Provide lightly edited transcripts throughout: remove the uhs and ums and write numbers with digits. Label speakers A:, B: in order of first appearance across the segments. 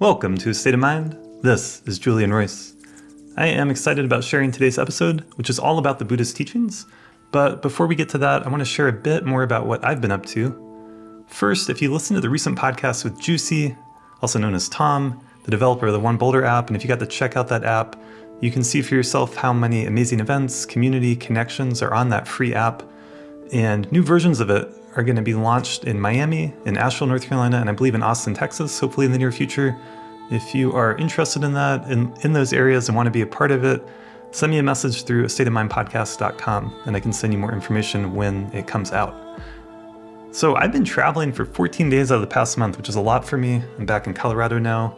A: Welcome to State of Mind. This is Julian Royce. I am excited about sharing today's episode, which is all about the Buddhist teachings. But before we get to that, I want to share a bit more about what I've been up to. First, if you listen to the recent podcast with Juicy, also known as Tom, the developer of the One Boulder app, and if you got to check out that app, you can see for yourself how many amazing events, community connections are on that free app. And new versions of it are going to be launched in Miami, in Asheville, North Carolina, and I believe in Austin, Texas, hopefully in the near future. If you are interested in that, in those areas and want to be a part of it, send me a message through stateofmindpodcast.com and I can send you more information when it comes out. So I've been traveling for 14 days out of the past month, which is a lot for me. I'm back in Colorado now,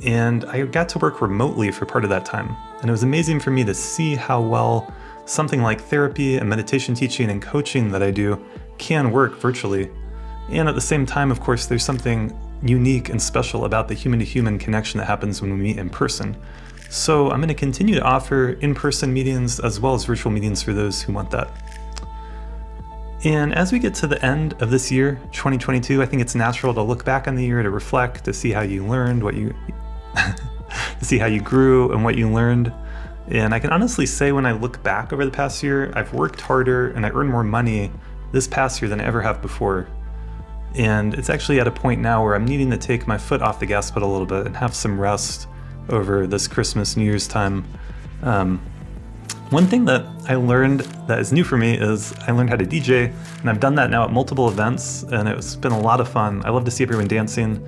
A: and I got to work remotely for part of that time. And it was amazing for me to see how well something like therapy and meditation teaching and coaching that I do can work virtually. And at the same time, of course, there's something unique and special about the human-to-human connection that happens when we meet in person. So I'm going to continue to offer in-person meetings as well as virtual meetings for those who want that. And as we get to the end of this year, 2022, I think it's natural to look back on the year, to reflect, to see how you learned, to see how you grew and what you learned. And I can honestly say when I look back over the past year, I've worked harder and I earned more money this past year than I ever have before. And it's actually at a point now where I'm needing to take my foot off the gas pedal a little bit and have some rest over this Christmas, New Year's time. One thing that I learned that is new for me is I learned how to DJ, and I've done that now at multiple events, and it's been a lot of fun. I love to see everyone dancing,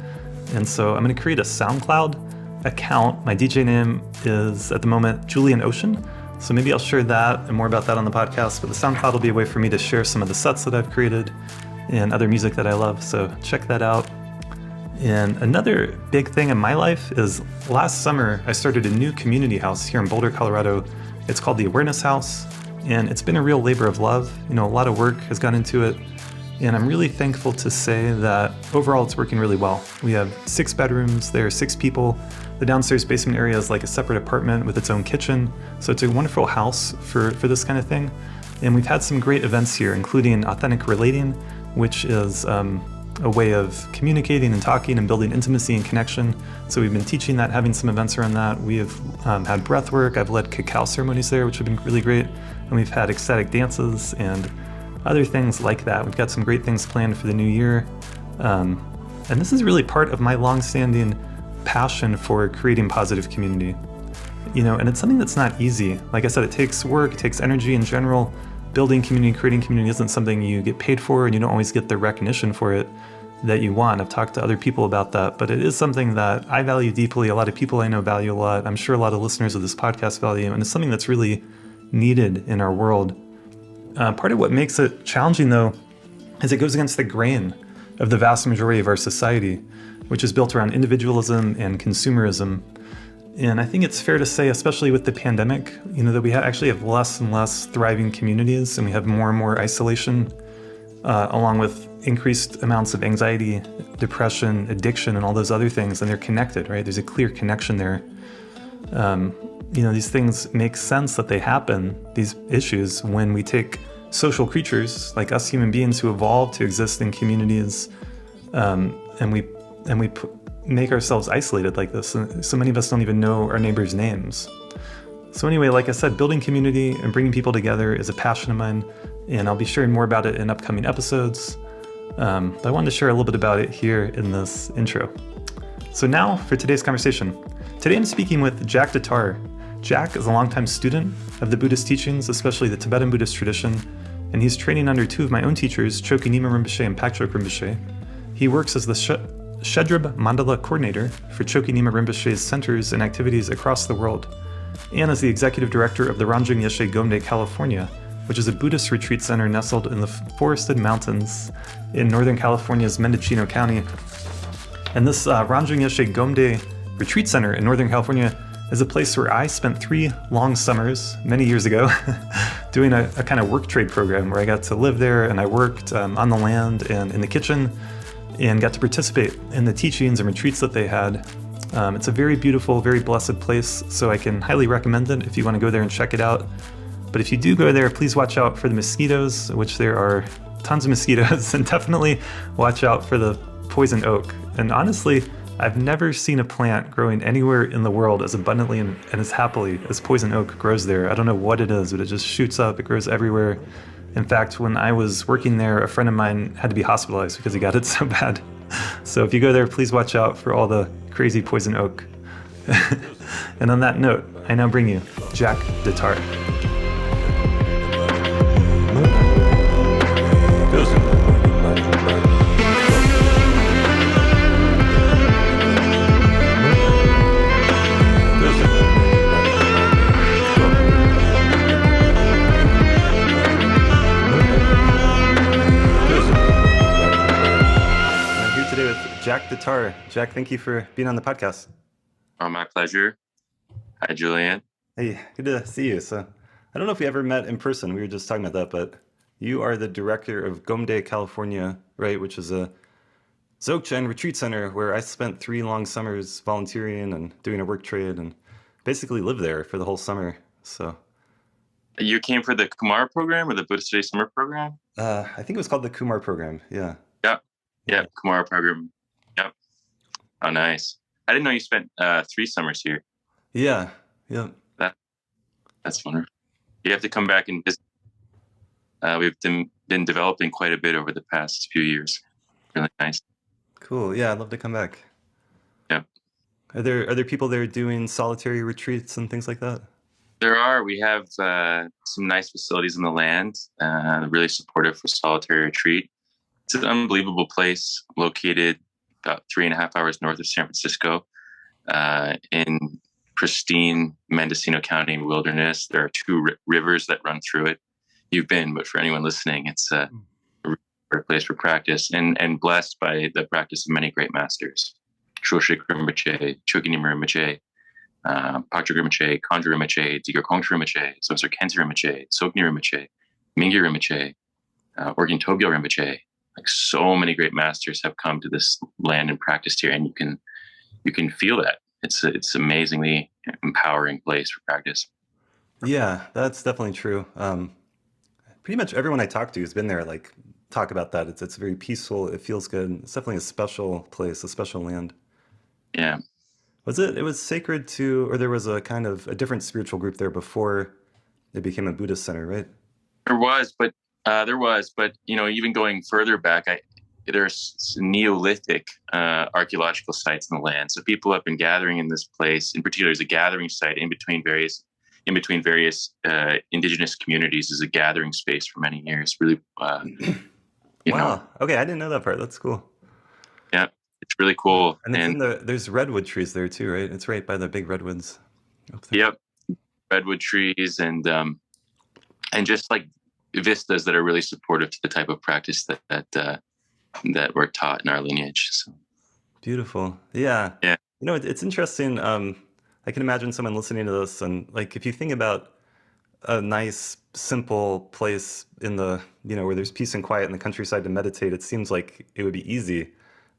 A: and so I'm going to create a SoundCloud account. My DJ name is, at the moment, Julian Ocean, so maybe I'll share that and more about that on the podcast, but the SoundCloud will be a way for me to share some of the sets that I've created and other music that I love, so check that out. And another big thing in my life is last summer I started a new community house here in Boulder, Colorado. It's called the Awareness House, and it's been a real labor of love. A lot of work has gone into it, and I'm really thankful to say that overall it's working really well. We have 6 bedrooms, there are 6 people. The downstairs basement area is like a separate apartment with its own kitchen, so it's a wonderful house for this kind of thing. And we've had some great events here, including Authentic Relating, which is a way of communicating and talking and building intimacy and connection. So we've been teaching that, having some events around that. We have had breath work. I've led cacao ceremonies there, which have been really great. And we've had ecstatic dances and other things like that. We've got some great things planned for the new year. And this is really part of my longstanding passion for creating positive community. And it's something that's not easy. Like I said, it takes work, it takes energy in general. Building community, creating community isn't something you get paid for, and you don't always get the recognition for it that you want. I've talked to other people about that, but it is something that I value deeply. A lot of people I know value a lot. I'm sure a lot of listeners of this podcast value, and it's something that's really needed in our world. Part of what makes it challenging, though, is it goes against the grain of the vast majority of our society, which is built around individualism and consumerism. And I think it's fair to say, especially with the pandemic, that we actually have less and less thriving communities, and we have more and more isolation, along with increased amounts of anxiety, depression, addiction, and all those other things, and they're connected, right? There's a clear connection there. These things make sense that they happen, these issues, when we take social creatures like us human beings who evolved to exist in communities, and we make ourselves isolated like this. So many of us don't even know our neighbors' names. So anyway, like I said, building community and bringing people together is a passion of mine, and I'll be sharing more about it in upcoming episodes. But I wanted to share a little bit about it here in this intro. So now for today's conversation. Today I'm speaking with Jack deTar. Jack is a longtime student of the Buddhist teachings, especially the Tibetan Buddhist tradition, and he's training under 2 of my own teachers, Chokyi Nyima Rinpoche and Phakchok Rinpoche. He works as the Shedrub Mandala Coordinator for Chokyi Nyima Rinpoche's centers and activities across the world, and as the executive director of the Rangjung Yeshe Gomde, California, which is a Buddhist retreat center nestled in the forested mountains in Northern California's Mendocino County. And this Rangjung Yeshe Gomde retreat center in Northern California is a place where I spent 3 long summers many years ago doing a kind of work trade program where I got to live there, and I worked on the land and in the kitchen, and got to participate in the teachings and retreats that they had. It's a very beautiful, very blessed place, so I can highly recommend it if you want to go there and check it out. But if you do go there, please watch out for the mosquitoes, which there are tons of mosquitoes, and definitely watch out for the poison oak. And honestly, I've never seen a plant growing anywhere in the world as abundantly and as happily as poison oak grows there. I don't know what it is, but it just shoots up. It grows everywhere. In fact, when I was working there, a friend of mine had to be hospitalized because he got it so bad. So if you go there, please watch out for all the crazy poison oak. And on that note, I now bring you Jack deTar. Jack deTar. Jack, thank you for being on the podcast.
B: Oh, my pleasure. Hi, Julian.
A: Hey, good to see you. So, I don't know if we ever met in person. We were just talking about that, but you are the director of Gomde, California, right? Which is a Dzogchen retreat center where I spent 3 long summers volunteering and doing a work trade and basically lived there for the whole summer. So,
B: you came for the Kumar program or the Buddhist Study Summer program?
A: I think it was called the Kumar program. Yeah.
B: Yeah, Kumar program. Yep. Oh, nice. I didn't know you spent 3 summers here.
A: Yeah.
B: That's wonderful. You have to come back and visit. We've been developing quite a bit over the past few years. Really nice.
A: Cool. Yeah, I'd love to come back.
B: Yep.
A: Are there people there doing solitary retreats and things like that?
B: There are. We have some nice facilities on the land, really supportive for solitary retreat. It's an unbelievable place located about 3.5 hours north of San Francisco in pristine Mendocino County wilderness. There are 2 rivers that run through it. You've been, but for anyone listening, it's a great place for practice and blessed by the practice of many great masters. Shedrub Rinpoche, Chokyi Nyima Rinpoche, Phakchok Rinpoche, Khandro Rinpoche, Digar Kongtrul Rinpoche, Sosur Khensa Rinpoche, Tsoknyi Rinpoche, Mingyur Rinpoche, Orgyen Togyo Rinpoche. Like so many great masters have come to this land and practiced here, and you can feel that. It's amazingly empowering place for practice.
A: Yeah, that's definitely true. Pretty much everyone I talk to who's been there, like, talk about that. It's very peaceful. It feels good. It's definitely a special place, a special land.
B: Yeah.
A: It was sacred to, or there was a kind of a different spiritual group there before it became a Buddhist center, right?
B: There was, but even going further back, there's Neolithic archaeological sites in the land. So people have been gathering in this place. In particular, there's a gathering site in between various indigenous communities. Is a gathering space for many years. Really,
A: Wow. Okay, I didn't know that part. That's cool.
B: Yeah, it's really cool.
A: And there's redwood trees there too, right? It's right by the big redwoods.
B: Yep, redwood trees and just like vistas that are really supportive to the type of practice that we're taught in our lineage. So.
A: Beautiful. Yeah.
B: Yeah.
A: It's interesting. I can imagine someone listening to this and, like, if you think about a nice, simple place in the, where there's peace and quiet in the countryside to meditate, it seems like it would be easy.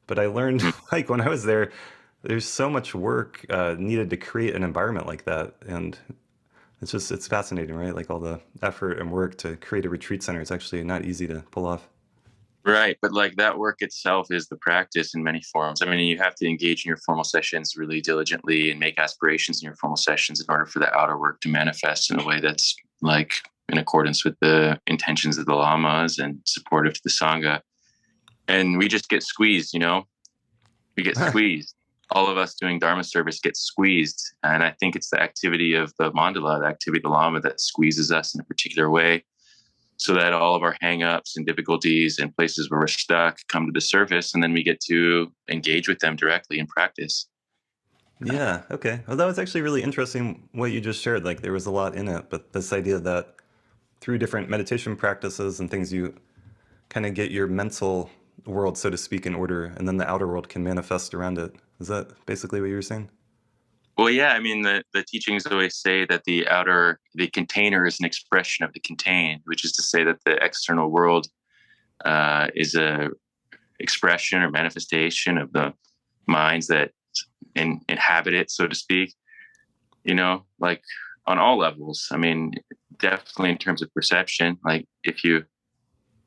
A: But I learned, like, when I was there, there's so much work needed to create an environment like that. And it's fascinating, right? Like, all the effort and work to create a retreat center. It's actually not easy to pull off.
B: Right. But like that work itself is the practice in many forms. I mean, you have to engage in your formal sessions really diligently and make aspirations in your formal sessions in order for the outer work to manifest in a way that's like in accordance with the intentions of the lamas and supportive to the Sangha. And we just get squeezed, we get squeezed. All of us doing Dharma service get squeezed. And I think it's the activity of the mandala, the activity of the lama that squeezes us in a particular way, so that all of our hang-ups and difficulties and places where we're stuck come to the surface, and then we get to engage with them directly in practice.
A: Yeah, okay. Well, that was actually really interesting what you just shared. Like, there was a lot in it, but this idea that through different meditation practices and things, you kind of get your mental world, so to speak, in order, and then the outer world can manifest around it. Is that basically what you were saying?
B: Well, yeah, I mean, the teachings always say that the container is an expression of the contained, which is to say that the external world is a expression or manifestation of the minds that inhabit it, so to speak, like on all levels. I mean, definitely in terms of perception, like if you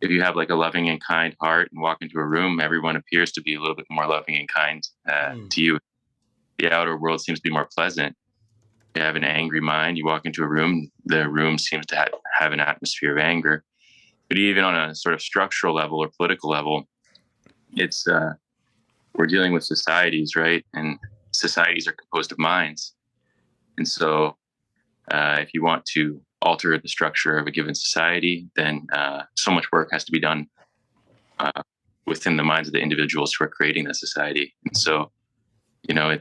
B: if you have like a loving and kind heart and walk into a room, everyone appears to be a little bit more loving and kind
A: Mm.
B: to you. The outer world seems to be more pleasant. You have an angry mind, you walk into a room, the room seems to have an atmosphere of anger. But even on a sort of structural level or political level, it's we're dealing with societies, right? And societies are composed of minds. And so if you want to alter the structure of a given society, then so much work has to be done uh, within the minds of the individuals who are creating the society. And so, you know,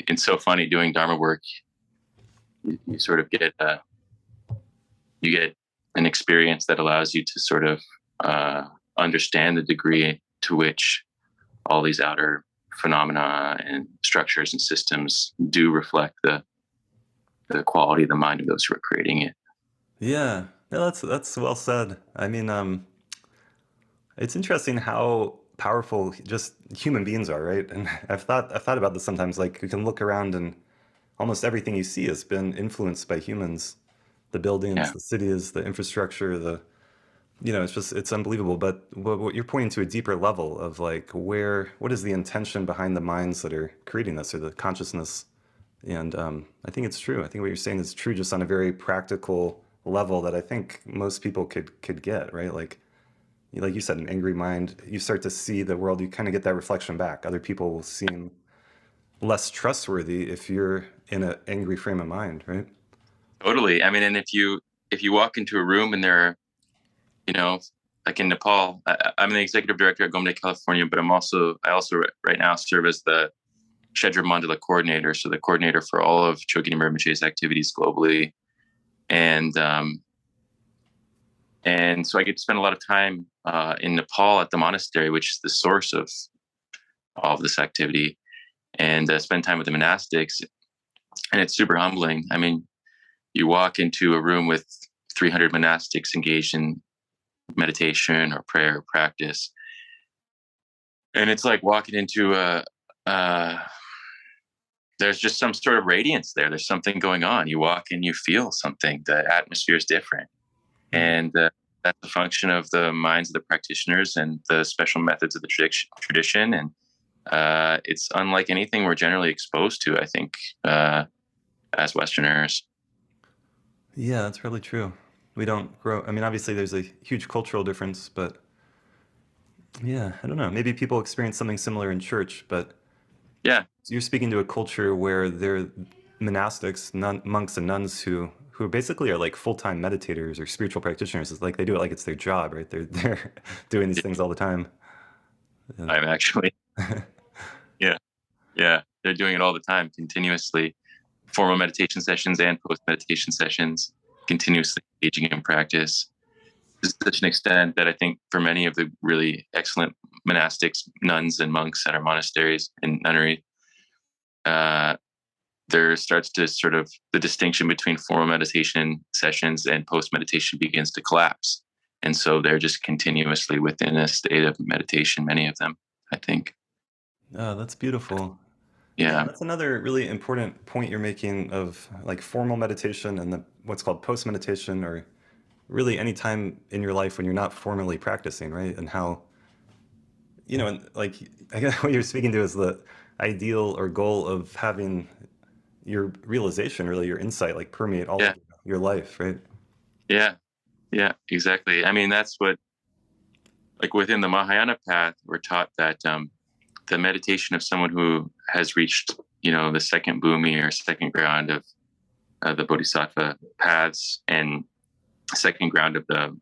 B: it's so funny doing Dharma work. You sort of get you get an experience that allows you to sort of understand the degree to which all these outer phenomena and structures and systems do reflect the quality of the mind of those who are creating it.
A: Yeah, no, that's well said. I mean, it's interesting how powerful just human beings are, right? And I've thought about this sometimes. Like you can look around and almost everything you see has been influenced by humans. The buildings,
B: Yeah.
A: the cities, the infrastructure, it's unbelievable. But what you're pointing to a deeper level of like what is the intention behind the minds that are creating this or the consciousness? And I think it's true. I think what you're saying is true just on a very practical level that I think most people could get, right? Like you said, an angry mind, you start to see the world, you kind of get that reflection back. Other people will seem less trustworthy if you're in an angry frame of mind, right?
B: Totally. I mean, and if you walk into a room and there are, you know, like in Nepal, I'm the executive director at Gomde, California, but I also right now serve as the Shedrub Mandala Coordinator, so the coordinator for all of Chokyi Nyima Rinpoche's activities globally, and so I get to spend a lot of time in Nepal at the monastery, which is the source of all of this activity, and spend time with the monastics, and it's super humbling. I mean, you walk into a room with 300 monastics engaged in meditation or prayer or practice, and it's like walking into there's just some sort of radiance there. There's something going on. You walk in, you feel something. The atmosphere is different.
A: Mm.
B: And that's a function of the minds of the practitioners and the special methods of the tradition. And it's unlike anything we're generally exposed to, I think, as Westerners.
A: Yeah, that's really true. We don't grow. I mean, obviously, there's a huge cultural difference, but yeah, I don't know. Maybe people experience something similar in church, but
B: Yeah,
A: you're speaking to a culture where they're monastics, monks and nuns who basically are like full-time meditators or spiritual practitioners. It's like they do it like it's their job, right? They're doing these things all the time. Yeah.
B: I'm actually. Yeah, yeah. They're doing it all the time, continuously. Formal meditation sessions and post meditation sessions, continuously engaging in practice to such an extent that I think for many of the really excellent monastics, nuns, and monks at our monasteries and nunnery, uh, there starts to sort of the distinction between formal meditation sessions and post meditation begins to collapse. And so they're just continuously within a state of meditation, many of them, I think.
A: Oh, that's beautiful. Yeah,
B: Yeah.
A: that's another really important point you're making of like formal meditation and the what's called post meditation, or really any time in your life when you're not formally practicing, right? And how, and like I guess what you're speaking to is the ideal or goal of having your realization, really your insight, like permeate all
B: Yeah.
A: of your life, right?
B: Yeah. Yeah. Exactly. I mean, that's what, like within the Mahayana path, we're taught that the meditation of someone who has reached, the second bhumi or second ground of the bodhisattva paths and second ground of the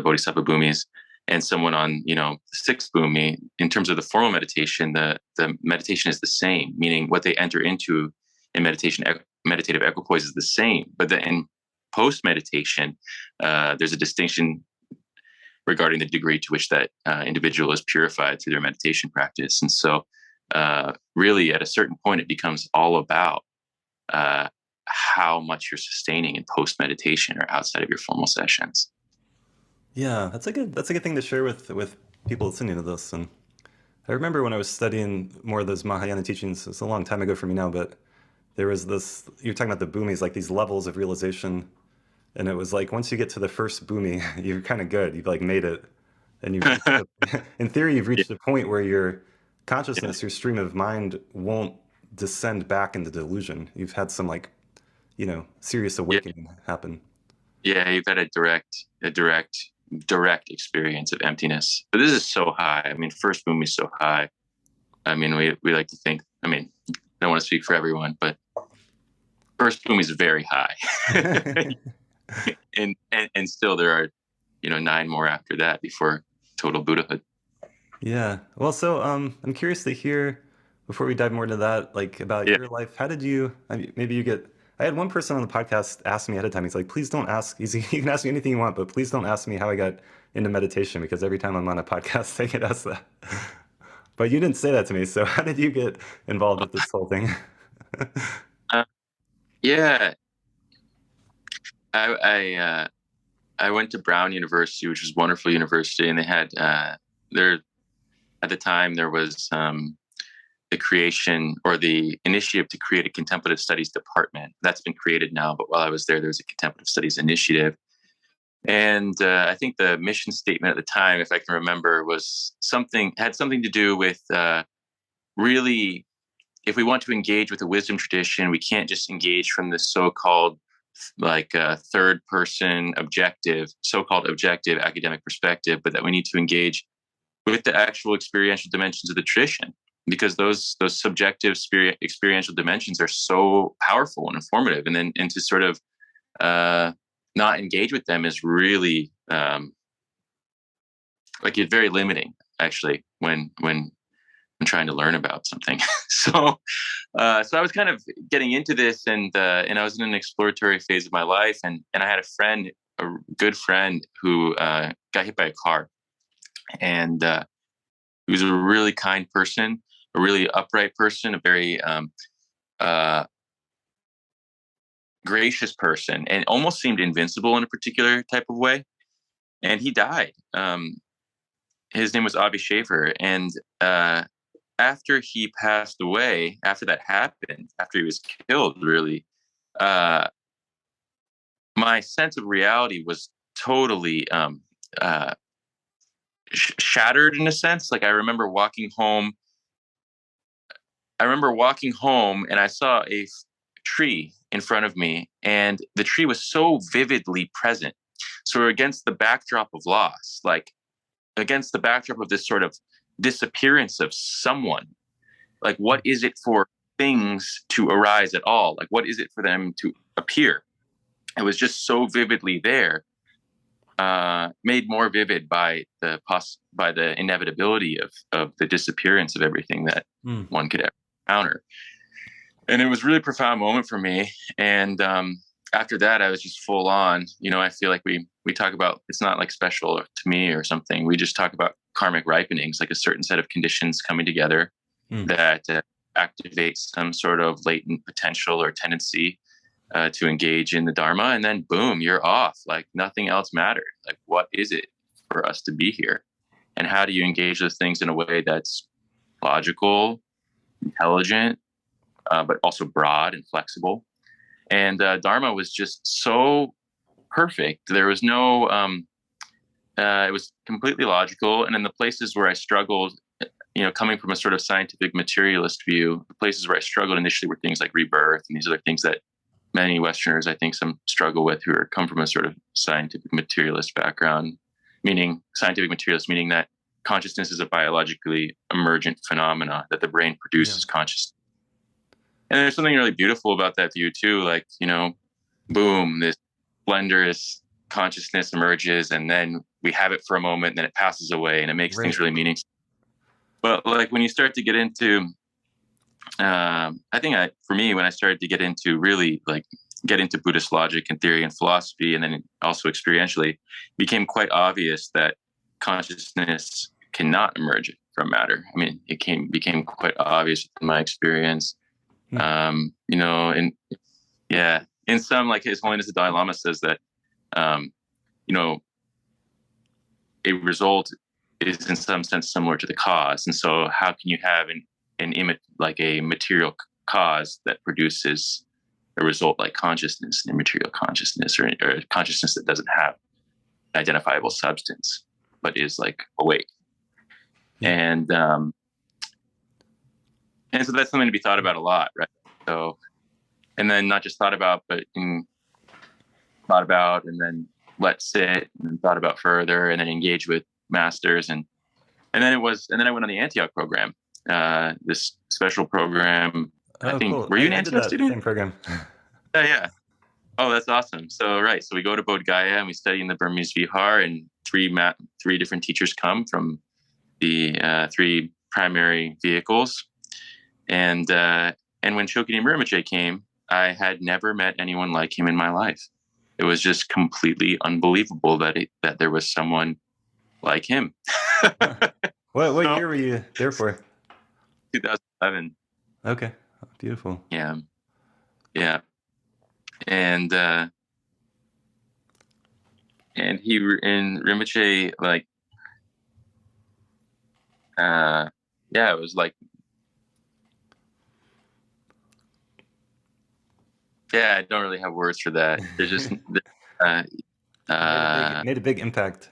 B: bodhisattva bhumis, and someone on the sixth bhumi. In terms of the formal meditation, the meditation is the same, meaning what they enter into in meditative equipoise is the same. But then in post meditation, there's a distinction regarding the degree to which that individual is purified through their meditation practice. And so, really, at a certain point, it becomes all about how much you're sustaining in post meditation or outside of your formal sessions.
A: Yeah, that's a good thing to share with people listening to this. And I remember when I was studying more of those Mahayana teachings, it's a long time ago for me now, but there was this, you're talking about the bhumis, like these levels of realization. And it was like once you get to the first boomy, you're kind of good. You've like made it, and you've reached in theory, you've
B: Yeah,
A: reached a point where your
B: yeah,
A: consciousness, your stream of mind won't descend back into delusion. You've had some like, serious
B: yeah,
A: awakening happen.
B: yeah. You've had direct experience of emptiness. But this is so high. I mean, first boom is so high. I mean, we like to think. I mean, I don't want to speak for everyone, but first boom is very high, and still there are, 9 more after that before total Buddhahood.
A: Yeah. Well, so I'm curious to hear before we dive more into that, like about
B: Yeah.
A: your life. How did you? I mean, maybe you get. I had one person on the podcast ask me ahead of time. He's like, "Please don't ask. You can ask me anything you want, but please don't ask me how I got into meditation because every time I'm on a podcast, I get asked that." But you didn't say that to me. So how did you get involved with this whole thing?
B: Uh, yeah. I I went to Brown University, which was a wonderful university, and they had there at the time there was the creation or the initiative to create a contemplative studies department. That's been created now, but while I was there was a contemplative studies initiative. And I think the mission statement at the time, if I can remember, had something to do with really, if we want to engage with the wisdom tradition, we can't just engage from this so-called like third person so-called objective academic perspective, but that we need to engage with the actual experiential dimensions of the tradition, because those subjective experiential dimensions are so powerful and informative, and then and to sort of not engage with them is really like it's very limiting actually when I'm trying to learn about something. So so I was kind of getting into this, and I was in an exploratory phase of my life, and I had a good friend who got hit by a car, and he was a really kind person, a really upright person, a very uh, gracious person, and almost seemed invincible in a particular type of way. And he died. His name was Avi Schaefer, and after he passed away, after that happened, after he was killed, really, uh, my sense of reality was totally shattered in a sense. Like I remember walking home and I saw a tree in front of me, and the tree was so vividly present. So against the backdrop of loss, like against the backdrop of this sort of disappearance of someone, like what is it for things to arise at all? Like what is it for them to appear? It was just so vividly there, made more vivid by the inevitability of the disappearance of everything that
A: Mm.
B: one could ever encounter. And it was a really profound moment for me. And after that, I was just full on. I feel like we talk about, it's not like special to me or something. We just talk about karmic ripenings, like a certain set of conditions coming together that activate some sort of latent potential or tendency to engage in the Dharma, and then boom, you're off. Like nothing else mattered. Like what is it for us to be here, and how do you engage those things in a way that's logical, intelligent, but also broad and flexible? And Dharma was just so perfect. There was no, it was completely logical. And in the places where I struggled, coming from a sort of scientific materialist view, the places where I struggled initially were things like rebirth and these other things that many Westerners, I think, some struggle with who come from a sort of scientific materialist background, meaning that consciousness is a biologically emergent phenomena, that the brain produces consciousness. And there's something really beautiful about that view too. Like, boom, this splendorous consciousness emerges, and then we have it for a moment, and then it passes away, and it makes things really meaningful. But like when you start to get into, for me, when I started to get into Buddhist logic and theory and philosophy, and then also experientially, it became quite obvious that consciousness cannot emerge from matter. I mean, it became quite obvious in my experience. And yeah, in some, like His Holiness the Dalai Lama says that, a result is in some sense similar to the cause. And so how can you have a material cause that produces a result like consciousness, an immaterial consciousness, or consciousness that doesn't have identifiable substance, but is like awake.
A: Yeah.
B: And so that's something to be thought about a lot, right? So, and then not just thought about, but thought about, and then let sit, and then thought about further, and then engage with masters, and then I went on the Antioch program, this special program. I
A: Oh,
B: think,
A: cool.
B: were you an
A: I did
B: Antioch
A: that
B: student?
A: same program.
B: Yeah. Oh, that's awesome. So, right. So we go to Bodh Gaya and we study in the Burmese Vihar, and three different teachers come from the three primary vehicles. And when Chokyi Nyima Rinpoche came, I had never met anyone like him in my life. It was just completely unbelievable that there was someone like him.
A: What year were you there for?
B: 2011.
A: Okay, beautiful.
B: Yeah. And Rinpoche, like, it was like, I don't really have words for that. There's just
A: Made a big impact.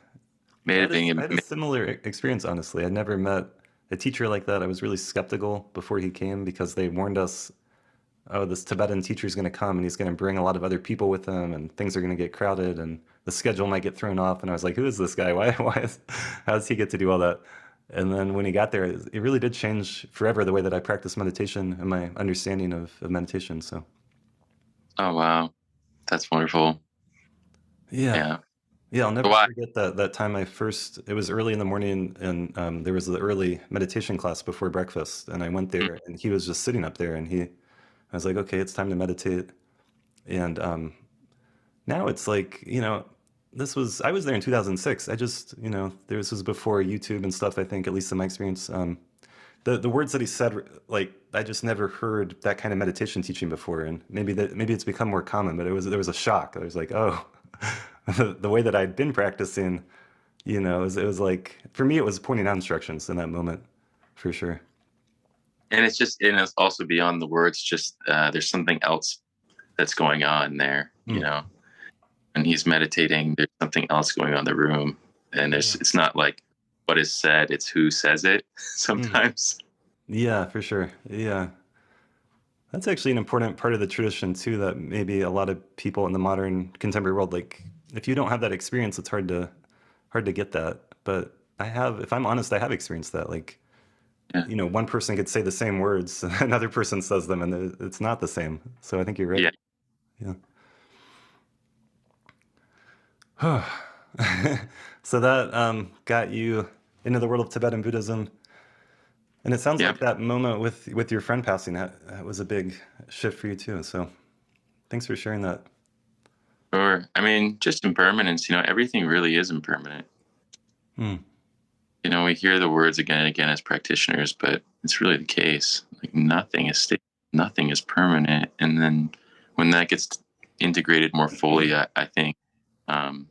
B: made it
A: I
B: being
A: had a similar experience, honestly. I'd never met a teacher like that. I was really skeptical before he came because they warned us, oh, this Tibetan teacher is going to come and he's going to bring a lot of other people with him and things are going to get crowded and the schedule might get thrown off. And I was like, who is this guy? How does he get to do all that? And then when he got there, it really did change forever the way that I practice meditation and my understanding of meditation. So,
B: Oh, wow. That's wonderful.
A: yeah. Yeah, I'll never
B: Why?
A: forget that time it was early in the morning and there was the early meditation class before breakfast and I went there and he was just sitting up there and I was like, okay, it's time to meditate. And now it's like, I was there in 2006. This was before YouTube and stuff, I think, at least in my experience. The words that he said, like, I just never heard that kind of meditation teaching before. And maybe it's become more common, but there was a shock. I was like, oh, the way that I'd been practicing, it was like, for me, it was pointing out instructions in that moment, for sure.
B: And it's also beyond the words, just there's something else that's going on there, when he's meditating, there's something else going on in the room. And it's not like what is said, it's who says it sometimes.
A: Yeah, for sure. Yeah. That's actually an important part of the tradition too, that maybe a lot of people in the modern contemporary world, like if you don't have that experience, it's hard to get that. But if I'm honest, I have experienced that. Like, one person could say the same words, another person says them, and it's not the same. So I think you're right. Yeah. So that got you into the world of Tibetan Buddhism. And it sounds like that moment with your friend passing, that was a big shift for you too. So thanks for sharing that.
B: Sure. I mean, just impermanence, everything really is impermanent. We hear the words again and again as practitioners, but it's really the case. Like nothing is permanent. And then when that gets integrated more fully, I think, then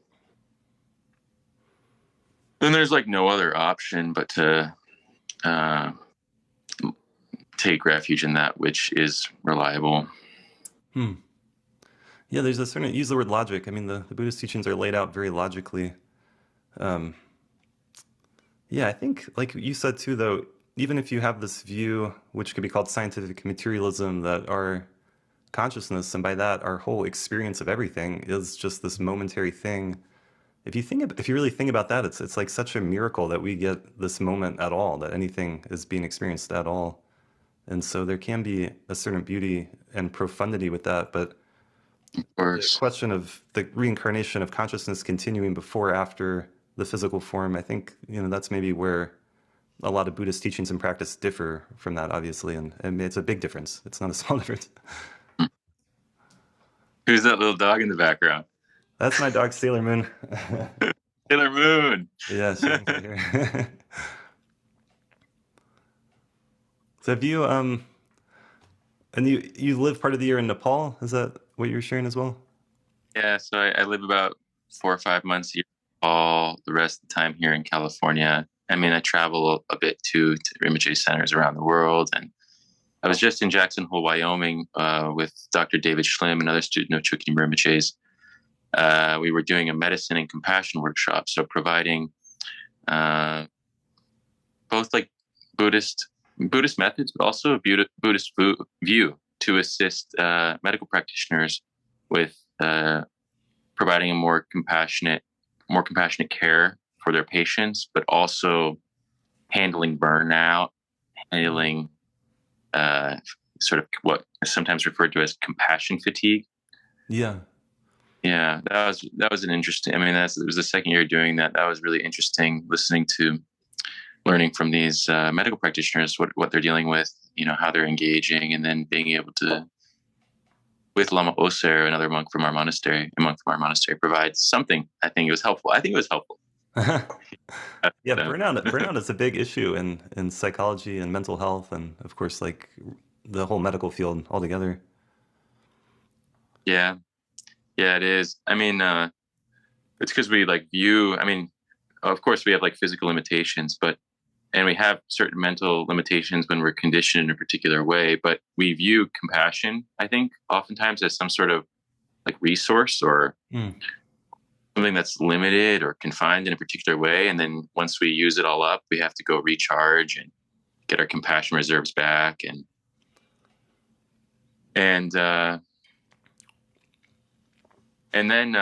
B: there's like no other option but to take refuge in that which is reliable.
A: Yeah, there's a certain, use the word logic. I mean, the Buddhist teachings are laid out very logically. Yeah, I think, like you said too, though, even if you have this view, which could be called scientific materialism, that our consciousness, and by that our whole experience of everything, is just this momentary thing. If you really think about that, it's like such a miracle that we get this moment at all, that anything is being experienced at all. And so there can be a certain beauty and profundity with that, but
B: of course,
A: the question of the reincarnation of consciousness continuing before or after the physical form, I think, that's maybe where a lot of Buddhist teachings and practice differ from that, obviously, and it's a big difference. It's not a small difference.
B: Who's that little dog in the background?
A: That's my dog, Sailor Moon.
B: Sailor Moon.
A: Yeah, she hangs out here. So have you, and you live part of the year in Nepal? Is that what you're sharing as well?
B: Yeah, so I live about 4 or 5 months a year in Nepal, the rest of the time here in California. I mean, I travel a bit to Rinpoche centers around the world, and I was just in Jackson Hole, Wyoming, with Dr. David Schlim, another student of Chokyi Nyima Rinpoche's. We were doing a medicine and compassion workshop, so providing both like Buddhist methods, but also a Buddhist view to assist medical practitioners with providing a more compassionate care for their patients, but also handling burnout, handling sort of what is sometimes referred to as compassion fatigue.
A: Yeah.
B: Yeah, that was an interesting. I mean, it was the second year doing that. That was really interesting, learning from these medical practitioners what they're dealing with, how they're engaging, and then being able to, with Lama Oser, another monk from our monastery, provide something. I think it was helpful.
A: Yeah, burnout is a big issue in psychology and mental health, and of course, like the whole medical field altogether.
B: Yeah, yeah, it is. I mean, it's because we like view. I mean, of course, we have like physical limitations, and we have certain mental limitations when we're conditioned in a particular way. But we view compassion, I think, oftentimes as some sort of like resource or something that's limited or confined in a particular way. And then once we use it all up, we have to go recharge and get our compassion reserves back. And then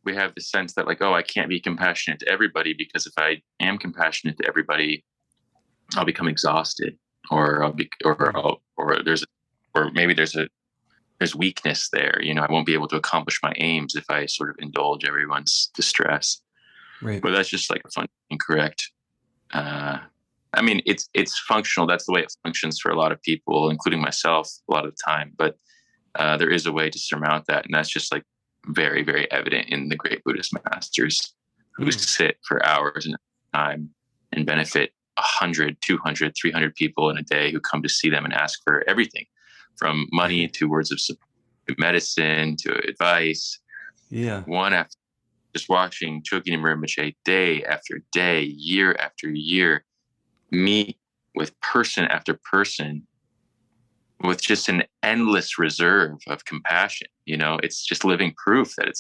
B: we have the sense that like, oh, I can't be compassionate to everybody, because if I am compassionate to everybody, I'll become exhausted, or maybe there's weakness there. I won't be able to accomplish my aims if I sort of indulge everyone's distress.
A: Right.
B: But that's just like a fun, incorrect. I mean, it's functional. That's the way it functions for a lot of people, including myself, a lot of the time. But there is a way to surmount that, and that's just like very, very evident in the great Buddhist masters who sit for hours at a time and benefit 100, 200, 300 people in a day who come to see them and ask for everything from money to words of support, to medicine, to advice.
A: Yeah.
B: One after, just watching Chokyi Nyima Rinpoche day after day, year after year, meet with person after person with just an endless reserve of compassion. It's just living proof that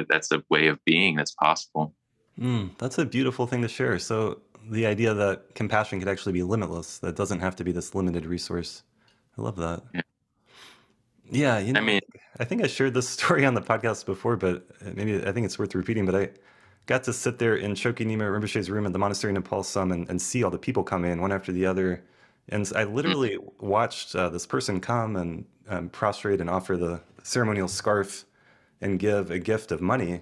B: that's a way of being that's possible.
A: That's a beautiful thing to share. So the idea that compassion could actually be limitless, that doesn't have to be this limited resource. I love that. Yeah,
B: I mean,
A: I think I shared this story on the podcast before, but maybe I think it's worth repeating. But I got to sit there in Chokyi Nyima Rinpoche's room at the monastery in Nepal Sum and see all the people come in one after the other. And I literally watched this person come and prostrate and offer the ceremonial scarf and give a gift of money.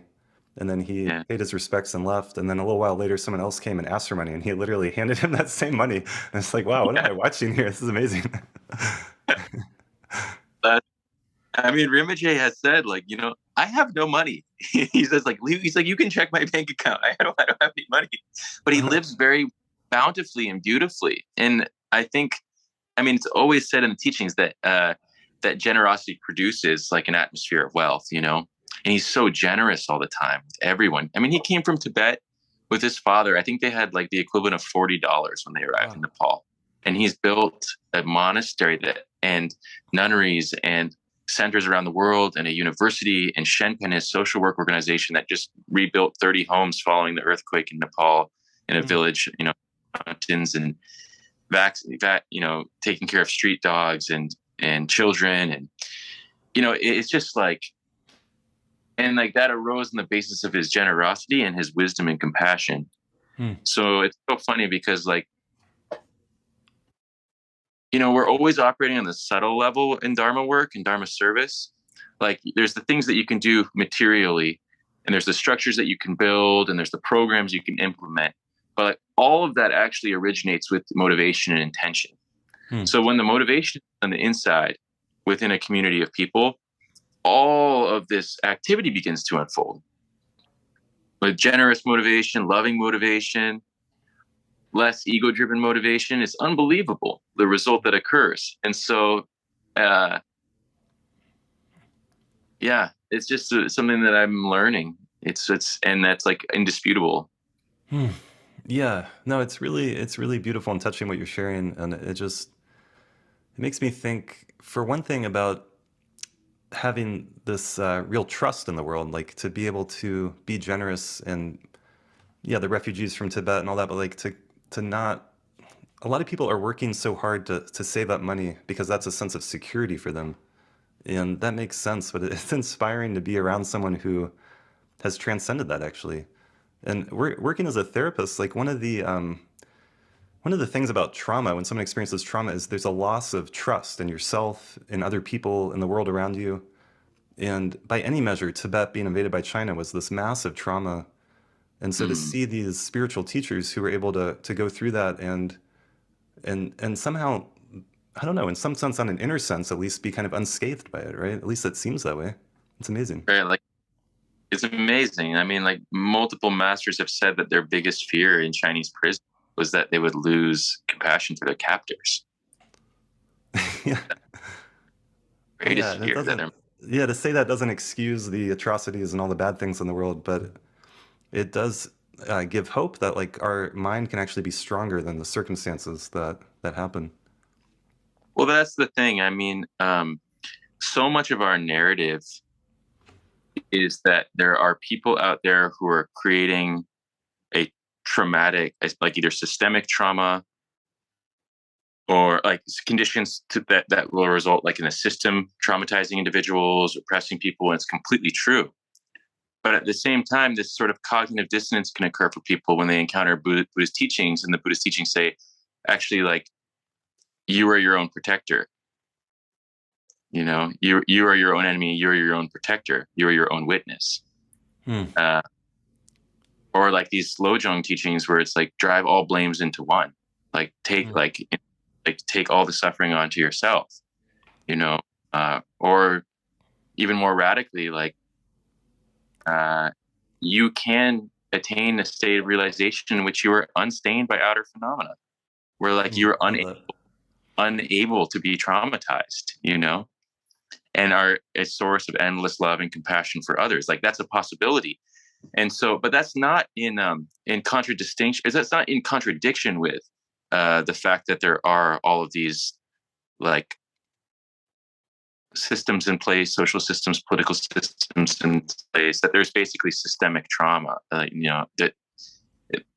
A: And then he paid his respects and left. And then a little while later, someone else came and asked for money, and he literally handed him that same money. And it's like, wow, what am I watching here? This is amazing.
B: I mean, Rinpoche has said, like, I have no money. He says, like, you can check my bank account. I don't have any money. But he lives very bountifully and beautifully. And I think, I mean, it's always said in the teachings that that generosity produces like an atmosphere of wealth, and he's so generous all the time with everyone. I mean, he came from Tibet with his father. I think they had like the equivalent of $40 when they arrived in Nepal. And he's built a monastery and nunneries and centers around the world, and a university, and Shenpen, his social work organization that just rebuilt 30 homes following the earthquake in Nepal in a village, mountains, and taking care of street dogs and children. And, it's just like, and like that arose on the basis of his generosity and his wisdom and compassion. So it's so funny because like, we're always operating on the subtle level in Dharma work and Dharma service. Like there's the things that you can do materially, and there's the structures that you can build, and there's the programs you can implement. But like, all of that actually originates with motivation and intention. So when the motivation is on the inside within a community of people, all of this activity begins to unfold. With generous motivation, loving motivation, less ego-driven motivation, is unbelievable, the result that occurs. And so, it's just something that I'm learning. And that's like indisputable.
A: Yeah, no, it's really beautiful and touching what you're sharing. And
C: It makes me think, for one thing, about having this real trust in the world, like to be able to be generous and yeah, the refugees from Tibet and all that, but like to not. A lot of people are working so hard to save up money because that's a sense of security for them, and that makes sense. But it's inspiring to be around someone who has transcended that actually. And working as a therapist, like one of the things about trauma, when someone experiences trauma, is there's a loss of trust in yourself, in other people, in the world around you. And by any measure, Tibet being invaded by China was this massive trauma. And so to
B: Mm.
C: see these spiritual teachers who were able to go through that and somehow, I don't know, in some sense, on an inner sense, at least be kind of unscathed by it, right? At least it seems that way. It's amazing.
B: Right, like it's amazing. I mean, like multiple masters have said that their biggest fear in Chinese prison was that they would lose compassion for their captors.
C: Yeah. Yeah,
B: Greatest
C: and it
B: fear that
C: doesn't,
B: they're
C: yeah, to say that doesn't excuse the atrocities and all the bad things in the world, but it does give hope that like our mind can actually be stronger than the circumstances that happen.
B: well, that's the thing. I mean, so much of our narrative is that there are people out there who are creating a traumatic, like either systemic trauma or like conditions that will result like in a system traumatizing individuals, oppressing people, and it's completely true. But at the same time, this sort of cognitive dissonance can occur for people when they encounter Buddhist teachings, and the Buddhist teachings say, actually, like you are your own protector. You are your own enemy. You are your own protector. You are your own witness.
C: Hmm.
B: Uh, or like these Lojong teachings where it's like drive all blames into one, like
C: Hmm.
B: take all the suffering onto yourself. You know, or even more radically, like uh, you can attain a state of realization in which you are unstained by outer phenomena, where like
C: Hmm.
B: you're
C: Love that.
B: unable to be traumatized, and are a source of endless love and compassion for others. Like that's a possibility. And so, but that's not in contradistinction. That's not in contradiction with the fact that there are all of these like systems in place, social systems, political systems in place. That there's basically systemic trauma. That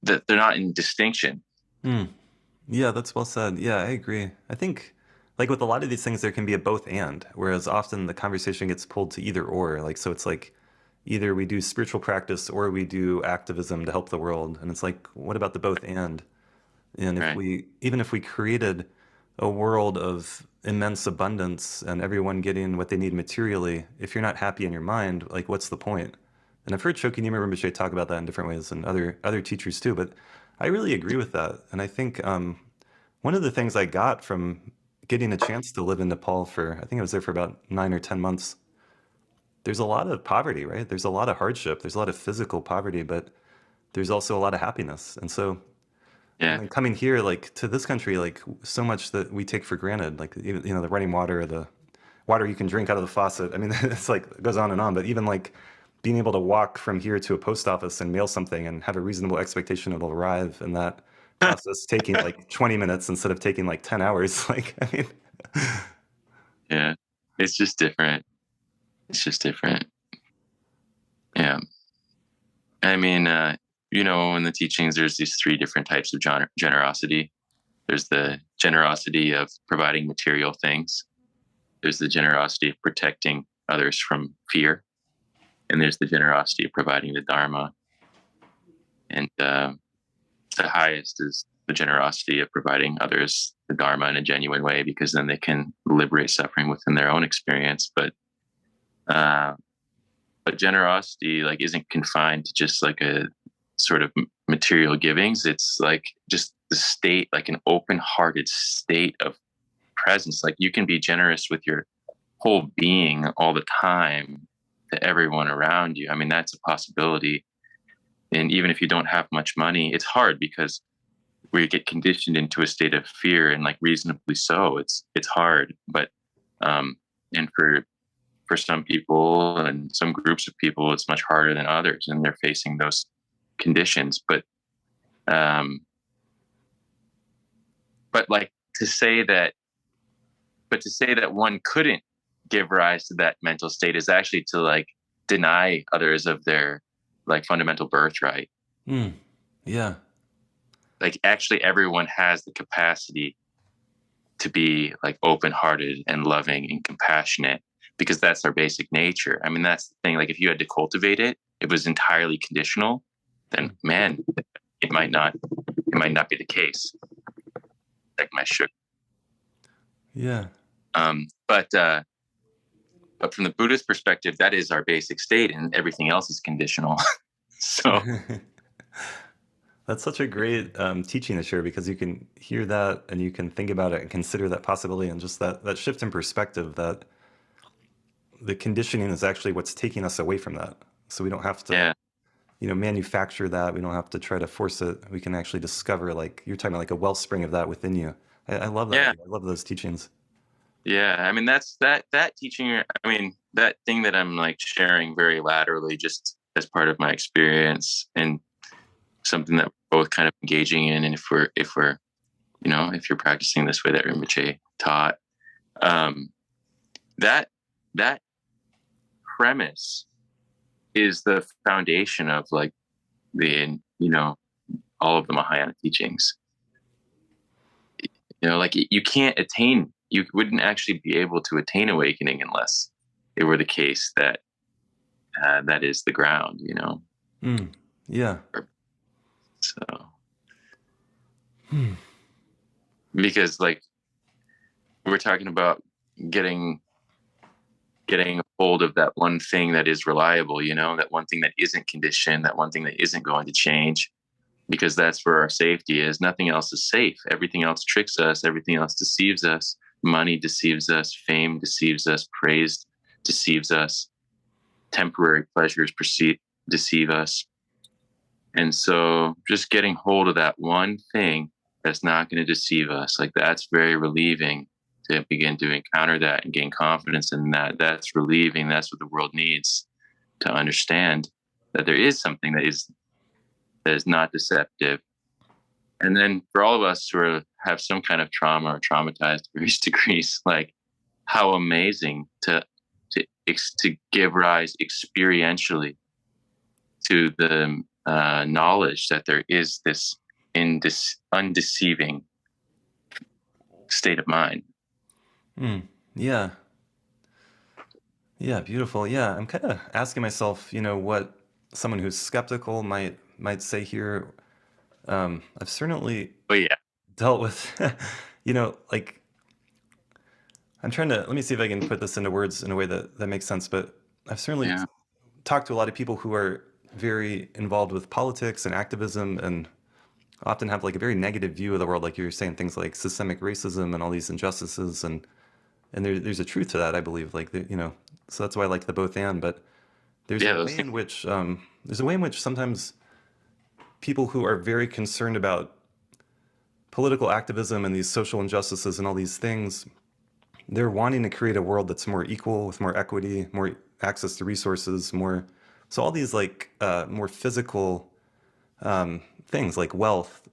B: they're not in distinction.
C: Hmm. Yeah, that's well said. Yeah, I agree. I think, like with a lot of these things, there can be a both and, whereas often the conversation gets pulled to either or. Like, so it's like either we do spiritual practice or we do activism to help the world. And it's like, what about the both and? And if
B: Right.
C: we, even if we created a world of immense abundance and everyone getting what they need materially, if you're not happy in your mind, like, what's the point? And I've heard Chokyi Nyima Rinpoche talk about that in different ways and other teachers too, but I really agree with that. And I think one of the things I got from getting a chance to live in Nepal for, I think I was there for about 9 or 10 months. There's a lot of poverty, right? There's a lot of hardship. There's a lot of physical poverty, but there's also a lot of happiness. And so, and
B: Yeah.
C: then coming here, like to this country, like so much that we take for granted, like even, the running water, the water you can drink out of the faucet. I mean, it's like it goes on and on. But even like being able to walk from here to a post office and mail something and have a reasonable expectation it'll arrive, and that process taking like 20 minutes instead of taking like 10 hours. Like, I mean,
B: Yeah. It's just different. It's just different. Yeah. I mean, in the teachings, there's these three different types of generosity. There's the generosity of providing material things. There's the generosity of protecting others from fear. And there's the generosity of providing the Dharma. And the highest is the generosity of providing others the Dharma in a genuine way, because then they can liberate suffering within their own experience. Uh, but generosity like isn't confined to just like a sort of material givings. It's like just the state, like an open-hearted state of presence. Like you can be generous with your whole being all the time to everyone around you. I mean, that's a possibility. And even if you don't have much money, it's hard because we get conditioned into a state of fear, and like reasonably so. It's hard, but and for some people and some groups of people, it's much harder than others, and they're facing those conditions. Um, but like to say that But to say that one couldn't give rise to that mental state is actually to like deny others of their like fundamental birthright.
C: Yeah.
B: Like actually everyone has the capacity to be like open-hearted and loving and compassionate, because that's our basic nature. I mean, that's the thing. Like if you had to cultivate it, it was entirely conditional, then man, it might not be the case. Like my sugar.
C: Yeah.
B: But from the Buddhist perspective, that is our basic state, and everything else is conditional. So
C: That's such a great teaching to share, because you can hear that and you can think about it and consider that possibility, and just that shift in perspective, that the conditioning is actually what's taking us away from that. So we don't have to,
B: yeah,
C: manufacture that. We don't have to try to force it. We can actually discover, like you're talking about, like a wellspring of that within you. I love that.
B: yeah,
C: I love those teachings.
B: yeah. I mean, that's that teaching. I mean, that thing that I'm like sharing very laterally, just as part of my experience, and something that we're both kind of engaging in. And if we're if you're practicing this way that Rinpoche taught, that premise is the foundation of like all of the Mahayana teachings. Like you wouldn't actually be able to attain awakening unless it were the case that that is the ground,
C: Yeah.
B: So because like we're talking about getting a hold of that one thing that is reliable, that one thing that isn't conditioned, that one thing that isn't going to change, because that's where our safety is. Nothing else is safe. Everything else tricks us. Everything else deceives us. Money deceives us. Fame deceives us. Praise deceives us. Temporary pleasures deceive us. And so just getting hold of that one thing that's not going to deceive us, like that's very relieving, to begin to encounter that and gain confidence in that. That's relieving. That's what the world needs to understand, that there is something that is not deceptive. And then for all of us who have some kind of trauma or traumatized to various degrees, like how amazing to give rise experientially to the knowledge that there is this undeceiving state of mind.
C: Yeah. Yeah, beautiful. Yeah, I'm kind of asking myself, what someone who's skeptical might say here. I've certainly dealt with, like I'm trying to, let me see if I can put this into words in a way that makes sense. But I've certainly talked to a lot of people who are very involved with politics and activism, and often have like a very negative view of the world. Like you're saying, things like systemic racism and all these injustices, and there's a truth to that, I believe. Like so that's why I like the both and. But there's a way in which sometimes people who are very concerned about political activism and these social injustices and all these things, they're wanting to create a world that's more equal, with more equity, more access to resources, so all these like more physical things like wealth.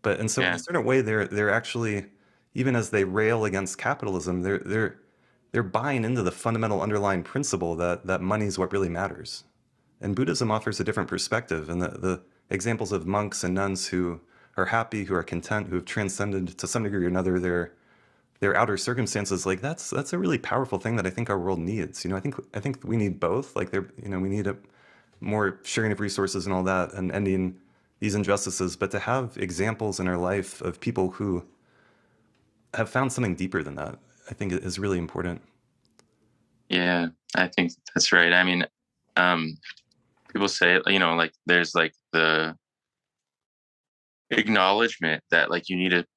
C: But in in a certain way, they're actually, even as they rail against capitalism, they're buying into the fundamental underlying principle that money is what really matters. And Buddhism offers a different perspective, and the examples of monks and nuns who are happy, who are content, who have transcended to some degree or another their outer circumstances, like that's a really powerful thing that I think our world needs. I think we need both. Like we need a more sharing of resources and all that, and ending these injustices, but to have examples in our life of people who have found something deeper than that, I think is really important.
B: Yeah, I think that's right. I mean, people say, like there's like the acknowledgement that like you need a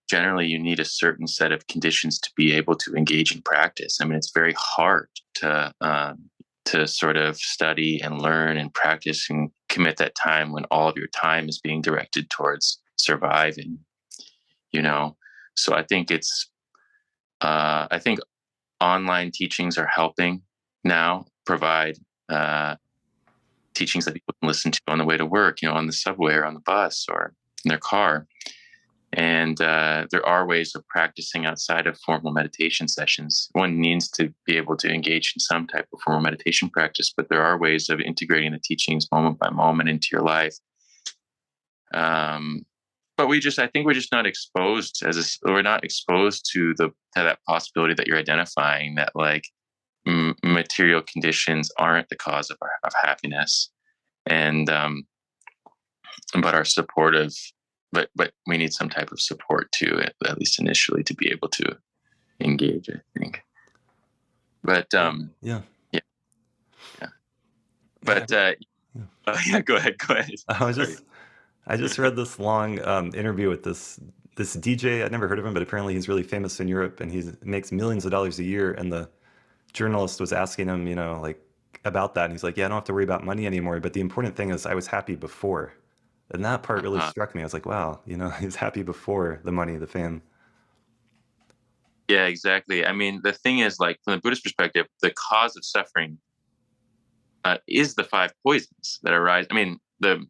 B: certain set of conditions to be able to engage in practice. I mean, it's very hard to sort of study and learn and practice and commit that time when all of your time is being directed towards surviving, So I think I think online teachings are helping now provide teachings that people can listen to on the way to work, on the subway or on the bus or in their car. And there are ways of practicing outside of formal meditation sessions. One needs to be able to engage in some type of formal meditation practice, but there are ways of integrating the teachings moment by moment into your life. But I think we're just not exposed we're not exposed to that possibility that you're identifying, that like material conditions aren't the cause of happiness, and but are supportive. But we need some type of support too, at least initially, to be able to engage, I think. But
C: yeah.
B: But yeah, go ahead.
C: I just read this long interview with this DJ. I'd never heard of him, but apparently he's really famous in Europe, and he makes millions of dollars a year. And the journalist was asking him, like about that, and he's like, "Yeah, I don't have to worry about money anymore. But the important thing is, I was happy before." And that part really struck me. I was like, "Wow, he's happy before the money, the fame."
B: Yeah, exactly. I mean, the thing is, like, from the Buddhist perspective, the cause of suffering is the 5 poisons that arise. I mean, the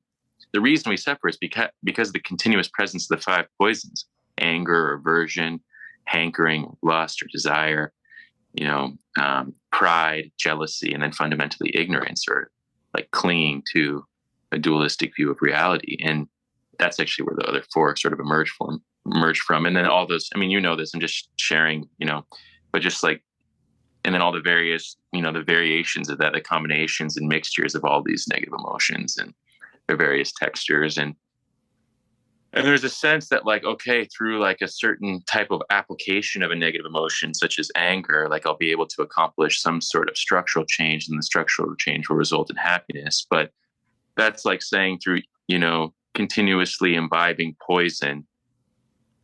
B: reason we suffer is because of the continuous presence of the 5 poisons: anger, aversion, hankering, lust or desire, pride, jealousy, and then fundamentally ignorance, or like clinging to a dualistic view of reality. And that's actually where the other 4 sort of emerge from. And then all those, I mean, this, I'm just sharing, but just like, and then all the various, the variations of that, the combinations and mixtures of all these negative emotions and their various textures. And there's a sense that, like, okay, through like a certain type of application of a negative emotion, such as anger, like I'll be able to accomplish some sort of structural change, and the structural change will result in happiness. But that's like saying through, continuously imbibing poison,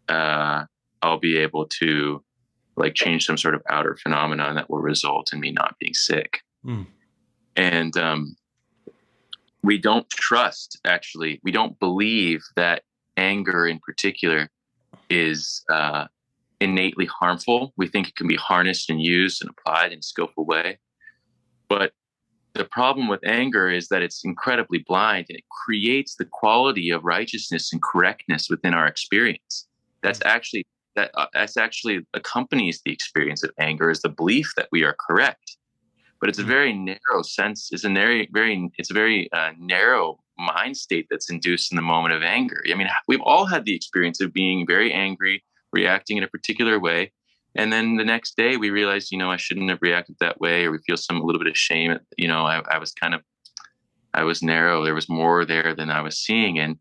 B: I'll be able to like change some sort of outer phenomenon that will result in me not being sick. And we don't trust, actually, we don't believe that anger in particular is innately harmful. We think it can be harnessed and used and applied in a skillful way. But the problem with anger is that it's incredibly blind, and it creates the quality of righteousness and correctness within our experience. That's actually accompanies the experience of anger, is the belief that we are correct. But it's a very narrow sense. It's a very narrow mind state that's induced in the moment of anger. I mean, we've all had the experience of being very angry, reacting in a particular way, and then the next day we realize, I shouldn't have reacted that way, or we feel a little bit of shame. I was narrow. There was more there than I was seeing. And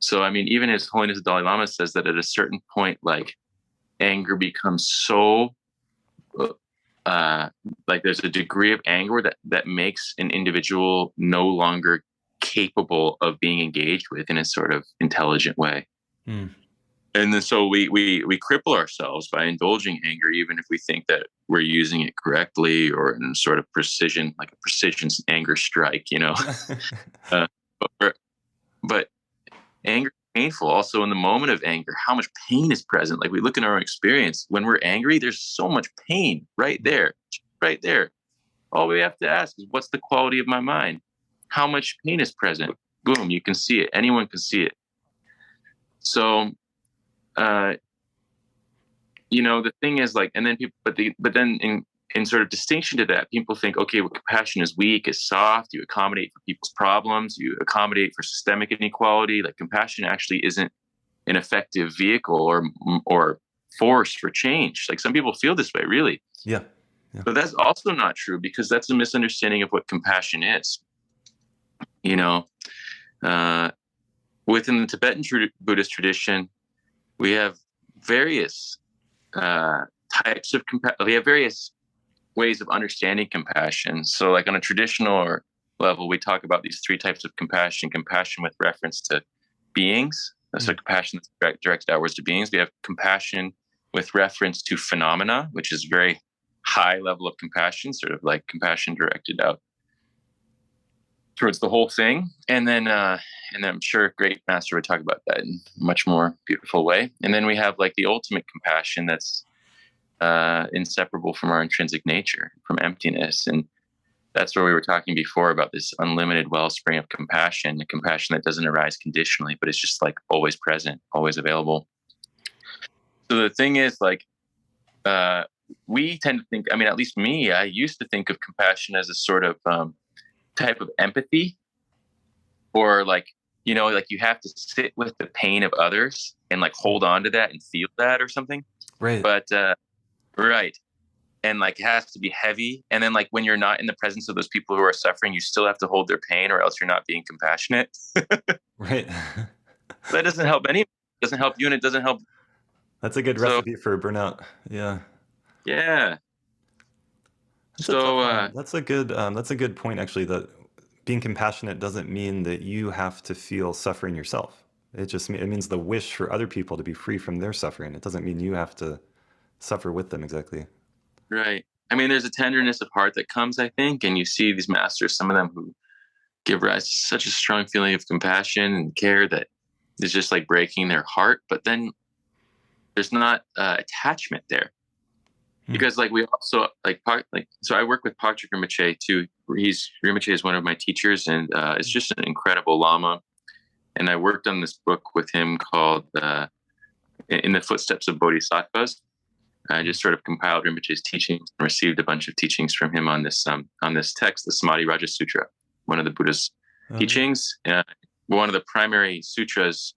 B: so, I mean, even His Holiness the Dalai Lama says that at a certain point, like, anger becomes so, like, there's a degree of anger that makes an individual no longer capable of being engaged with in a sort of intelligent way. And then so we cripple ourselves by indulging anger, even if we think that we're using it correctly, or in a sort of precision, like a precision anger strike, but anger is painful. Also, in the moment of anger, how much pain is present. Like, we look in our experience, when we're angry, there's so much pain right there. All we have to ask is, what's the quality of my mind? How much pain is present? Boom, you can see it. Anyone can see it. So, the thing is, like, and then people, but then in sort of distinction to that, people think, okay, well, compassion is weak, is soft. You accommodate for people's problems. You accommodate for systemic inequality. Like, compassion actually isn't an effective vehicle or force for change. Like, some people feel this way, really.
C: Yeah.
B: But that's also not true, because that's a misunderstanding of what compassion is. Within the Tibetan Buddhist tradition, we have various types of compassion. We have various ways of understanding compassion. So, like, on a traditional level, we talk about these 3 types of compassion: compassion with reference to beings. So compassion that's directed outwards to beings. We have compassion with reference to phenomena, which is very high level of compassion, sort of like compassion directed out towards the whole thing. And then I'm sure Great Master would talk about that in a much more beautiful way. And then we have, like, the ultimate compassion that's inseparable from our intrinsic nature, from emptiness. And that's where we were talking before about this unlimited wellspring of compassion, a compassion that doesn't arise conditionally, but it's just like always present, always available. So the thing is, like, uh, we tend to think, I mean, at least me, I used to think of compassion as a sort of type of empathy, or like, like you have to sit with the pain of others and like hold on to that and feel that or something.
C: Right.
B: But, right. And like it has to be heavy. And then like when you're not in the presence of those people who are suffering, you still have to hold their pain, or else you're not being compassionate.
C: Right.
B: That doesn't help anyone. It doesn't help you, and it doesn't help.
C: That's a good
B: So
C: recipe for burnout. Yeah.
B: yeah.
C: That's a tough
B: So
C: one. That's a good point actually, that being compassionate doesn't mean that you have to feel suffering yourself. It means the wish for other people to be free from their suffering. It doesn't mean you have to suffer with them exactly.
B: right. I mean, there's a tenderness of heart that comes, I think, and you see these masters, some of them who give rise to such a strong feeling of compassion and care that is just like breaking their heart. But then there's not attachment there. Because like we also so I work with Phakchok Rinpoche too. Rinpoche is one of my teachers, and it's just an incredible Lama. And I worked on this book with him called "In the Footsteps of Bodhisattvas." I just sort of compiled Rinpoche's teachings and received a bunch of teachings from him on this text, the Samadhi Raja Sutra, one of the Buddha's teachings, one of the primary sutras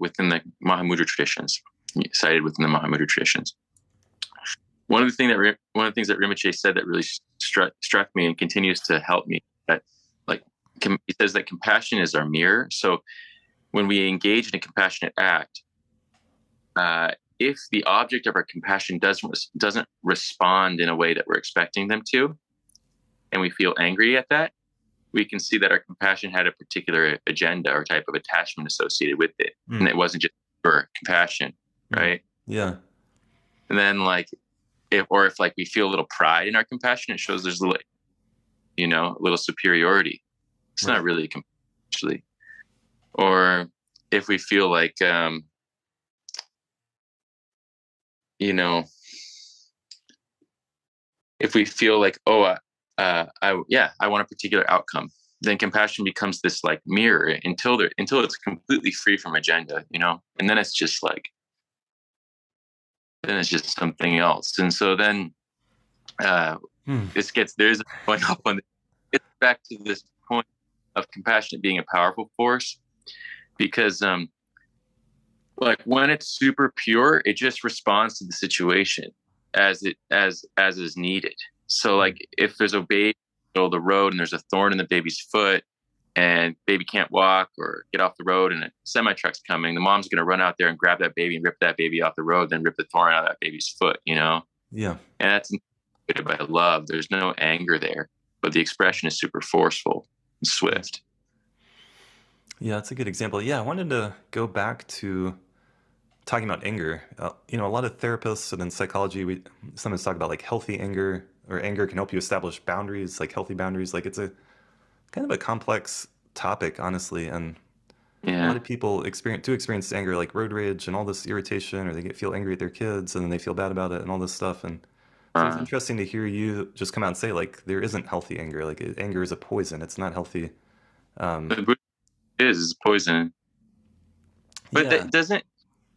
B: within the Mahamudra traditions, cited within the Mahamudra traditions. One of the things that Rinpoche said that really struck me and continues to help me, that like he says that compassion is our mirror. So when we engage in a compassionate act, if the object of our compassion doesn't respond in a way that we're expecting them to, and we feel angry at that, we can see that our compassion had a particular agenda or type of attachment associated with it, and it wasn't just for compassion, right?
C: Yeah.
B: And then like, if like we feel a little pride in our compassion, it shows there's a little superiority. It's not really actually. Or if we feel like, if we feel like, I want a particular outcome, then compassion becomes this like mirror until it's completely free from agenda, and then it's just like, then it's just something else. And so then there's a point up on it's back to this point of compassion being a powerful force, because like when it's super pure, it just responds to the situation as is needed. So like if there's a baby in the middle of the road and there's a thorn in the baby's foot, and baby can't walk or get off the road, and a semi truck's coming, the mom's going to run out there and grab that baby and rip that baby off the road, then rip the thorn out of that baby's foot, Yeah. And that's by love. There's no anger there, but the expression is super forceful and swift.
C: Yeah, that's a good example. Yeah, I wanted to go back to talking about anger. A lot of therapists and in psychology, we sometimes talk about like healthy anger, or anger can help you establish boundaries, like healthy boundaries. Like it's a kind of a complex topic, honestly. And a lot of people experience anger, like road rage and all this irritation, or they feel angry at their kids and then they feel bad about it and all this stuff. And so it's interesting to hear you just come out and say, like, there isn't healthy anger. Like anger is a poison. It's not healthy.
B: It is poison. But that doesn't,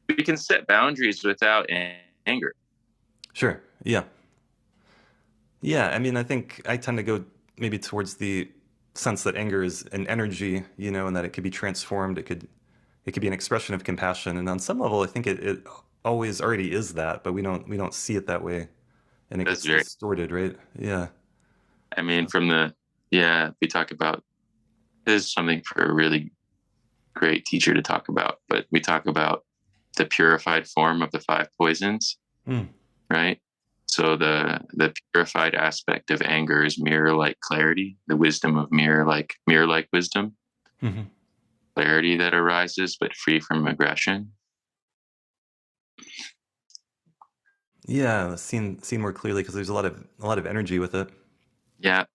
B: we can set boundaries without anger.
C: Sure. Yeah. Yeah. I mean, I think I tend to go maybe towards the sense that anger is an energy, and that it could be transformed. It could be an expression of compassion. And on some level, I think it always already is that, but we don't see it that way. And it gets distorted, right? Yeah.
B: I mean, we talk about, this is something for a really great teacher to talk about, but we talk about the purified form of the 5 poisons, right? So the purified aspect of anger is mirror-like clarity, the wisdom of mirror-like wisdom, clarity that arises but free from aggression.
C: Yeah, seen more clearly because there's a lot of energy with it.
B: Yeah.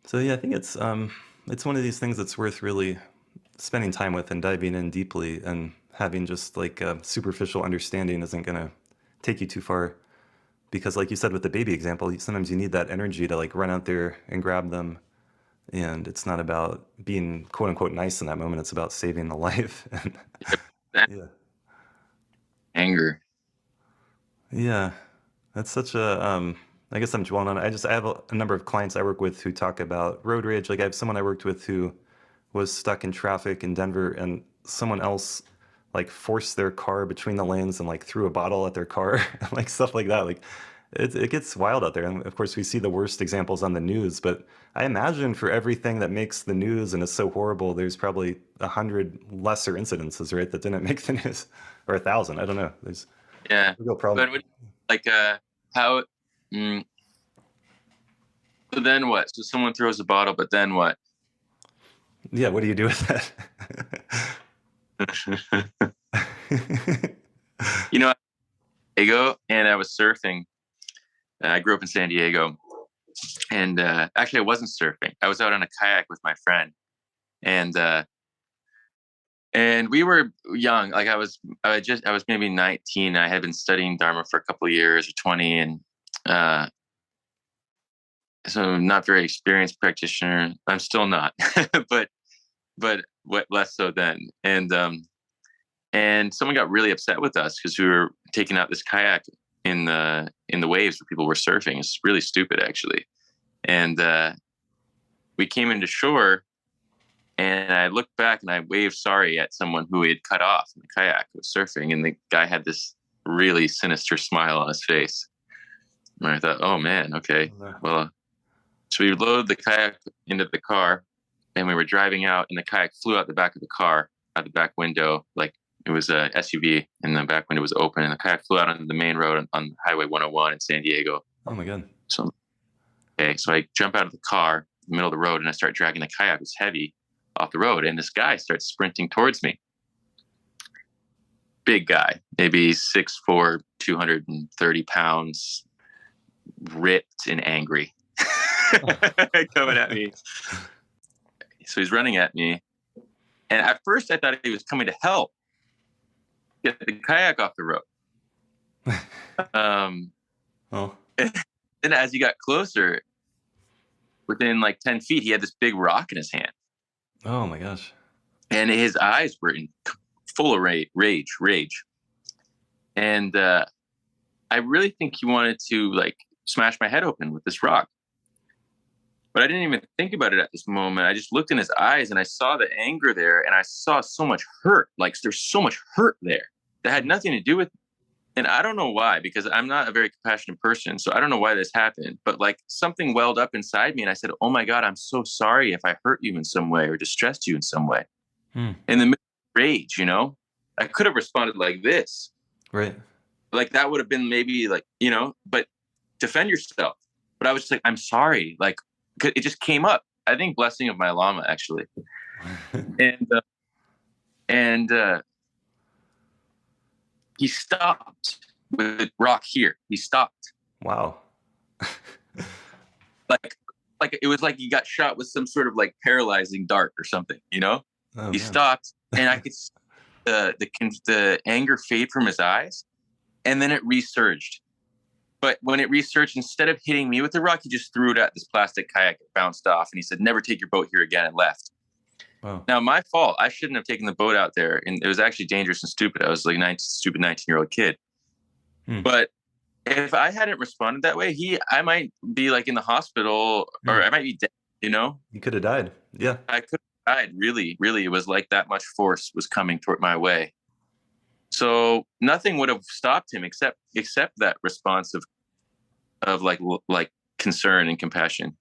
C: So yeah, I think it's one of these things that's worth really spending time with and diving in deeply, and having just like a superficial understanding isn't gonna take you too far, because like you said with the baby example, sometimes you need that energy to like run out there and grab them, and it's not about being quote unquote nice in that moment. It's about saving the life. Yeah.
B: anger.
C: Yeah, that's such a I guess I'm dwelling on it. I have a number of clients I work with who talk about road rage. Like I have someone I worked with who was stuck in traffic in Denver, and someone else like forced their car between the lanes and like threw a bottle at their car, like stuff like that. Like it gets wild out there. And of course we see the worst examples on the news, but I imagine for everything that makes the news and is so horrible, there's probably 100 lesser incidences, right, that didn't make the news, or 1,000. I don't know. There's
B: Yeah.
C: a real problem.
B: But like, how, mm, so then what? So someone throws a bottle, but then what?
C: Yeah, what do you do with that?
B: You know, Diego, and I was surfing. I grew up in San Diego, and actually, I wasn't surfing. I was out on a kayak with my friend, and we were young. Like I was maybe 19. I had been studying Dharma for a couple of years, or 20, and so not very experienced practitioner. I'm still not, but what less so then. And someone got really upset with us because we were taking out this kayak in the waves where people were surfing. It's really stupid, actually. And we came into shore, and I looked back and I waved sorry at someone who we had cut off in the kayak who was surfing, and the guy had this really sinister smile on his face. And I thought, oh man, okay, well. So we loaded the kayak into the car, and we were driving out, and the kayak flew out the back of the car, out the back window. Like it was a SUV, and the back window was open, and the kayak flew out onto the main road on Highway 101 in San Diego.
C: Oh my God.
B: So I jump out of the car in the middle of the road, and I start dragging the kayak. It was heavy off the road, and this guy starts sprinting towards me. Big guy, maybe 6'4", 230 pounds, ripped and angry. Coming at me. So he's running at me, and at first I thought he was coming to help get the kayak off the road. And as he got closer, within like 10 feet, he had this big rock in his hand.
C: Oh my gosh.
B: And his eyes were full of rage. And I really think he wanted to like smash my head open with this rock. But I didn't even think about it at this moment. I just looked in his eyes, and I saw the anger there, and I saw so much hurt. Like there's so much hurt there that had nothing to do with me. And I don't know why, because I'm not a very compassionate person. So I don't know why this happened, but like something welled up inside me, and I said, oh my God, I'm so sorry if I hurt you in some way or distressed you in some way. In the middle of rage, you know, I could have responded like this.
C: Right.
B: Like that would have been maybe like, you know, but defend yourself. But I was just like, I'm sorry. Like, it just came up. I think blessing of my Lama, actually. and he stopped with rock here. He stopped.
C: Wow.
B: like it was like he got shot with some sort of like paralyzing dart or something, you know?
C: Oh,
B: he
C: man.
B: stopped, and I could see the anger fade from his eyes, and then it resurged. But when it resurged, instead of hitting me with the rock, he just threw it at this plastic kayak. It bounced off, and he said, never take your boat here again, and left.
C: Wow.
B: Now, my fault. I shouldn't have taken the boat out there, and it was actually dangerous and stupid. I was like a stupid 19-year-old kid. But if I hadn't responded that way, I might be like in the hospital, or I might be dead, you know?
C: You could have died. Yeah.
B: I could have died. Really, really. It was like that much force was coming toward my way. So nothing would have stopped him except that response of like concern and compassion.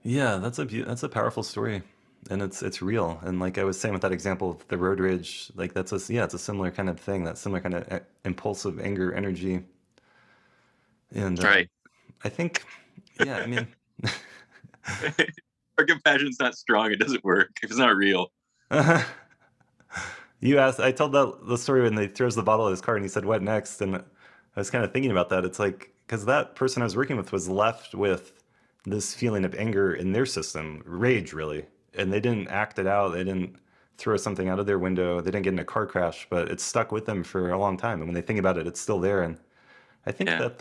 C: Yeah, that's a powerful story, and it's real. And like I was saying with that example of the road rage, like it's a similar kind of thing, that similar kind of impulsive anger energy. And
B: right.
C: I think, yeah, I mean,
B: our compassion's not strong. It doesn't work if it's not real.
C: You asked, I told the story when they throws the bottle at his car, and he said, what next? And I was kind of thinking about that. It's like, because that person I was working with was left with this feeling of anger in their system, rage really. And they didn't act it out. They didn't throw something out of their window. They didn't get in a car crash, but it stuck with them for a long time. And when they think about it, it's still there. And I think that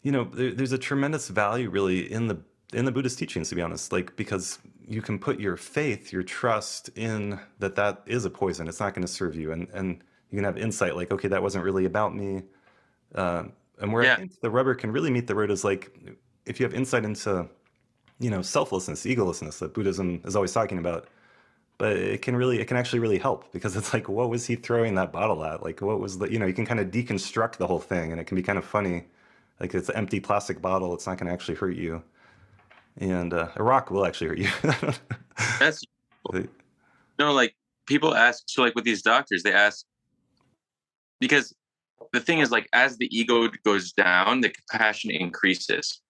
C: there's a tremendous value really in the Buddhist teachings, to be honest, like, because you can put your faith, your trust in that is a poison. It's not going to serve you. And you can have insight like, okay, that wasn't really about me. Uh, and where I
B: Yeah.
C: think the rubber can really meet the road is like, if you have insight into, selflessness, egolessness that Buddhism is always talking about, but it can actually really help because it's like, what was he throwing that bottle at? Like, what was you can kind of deconstruct the whole thing and it can be kind of funny. Like it's an empty plastic bottle. It's not going to actually hurt you. And a rock will actually hurt you.
B: That's, like people ask, so like with these doctors, they ask, because the thing is like, as the ego goes down, the compassion increases.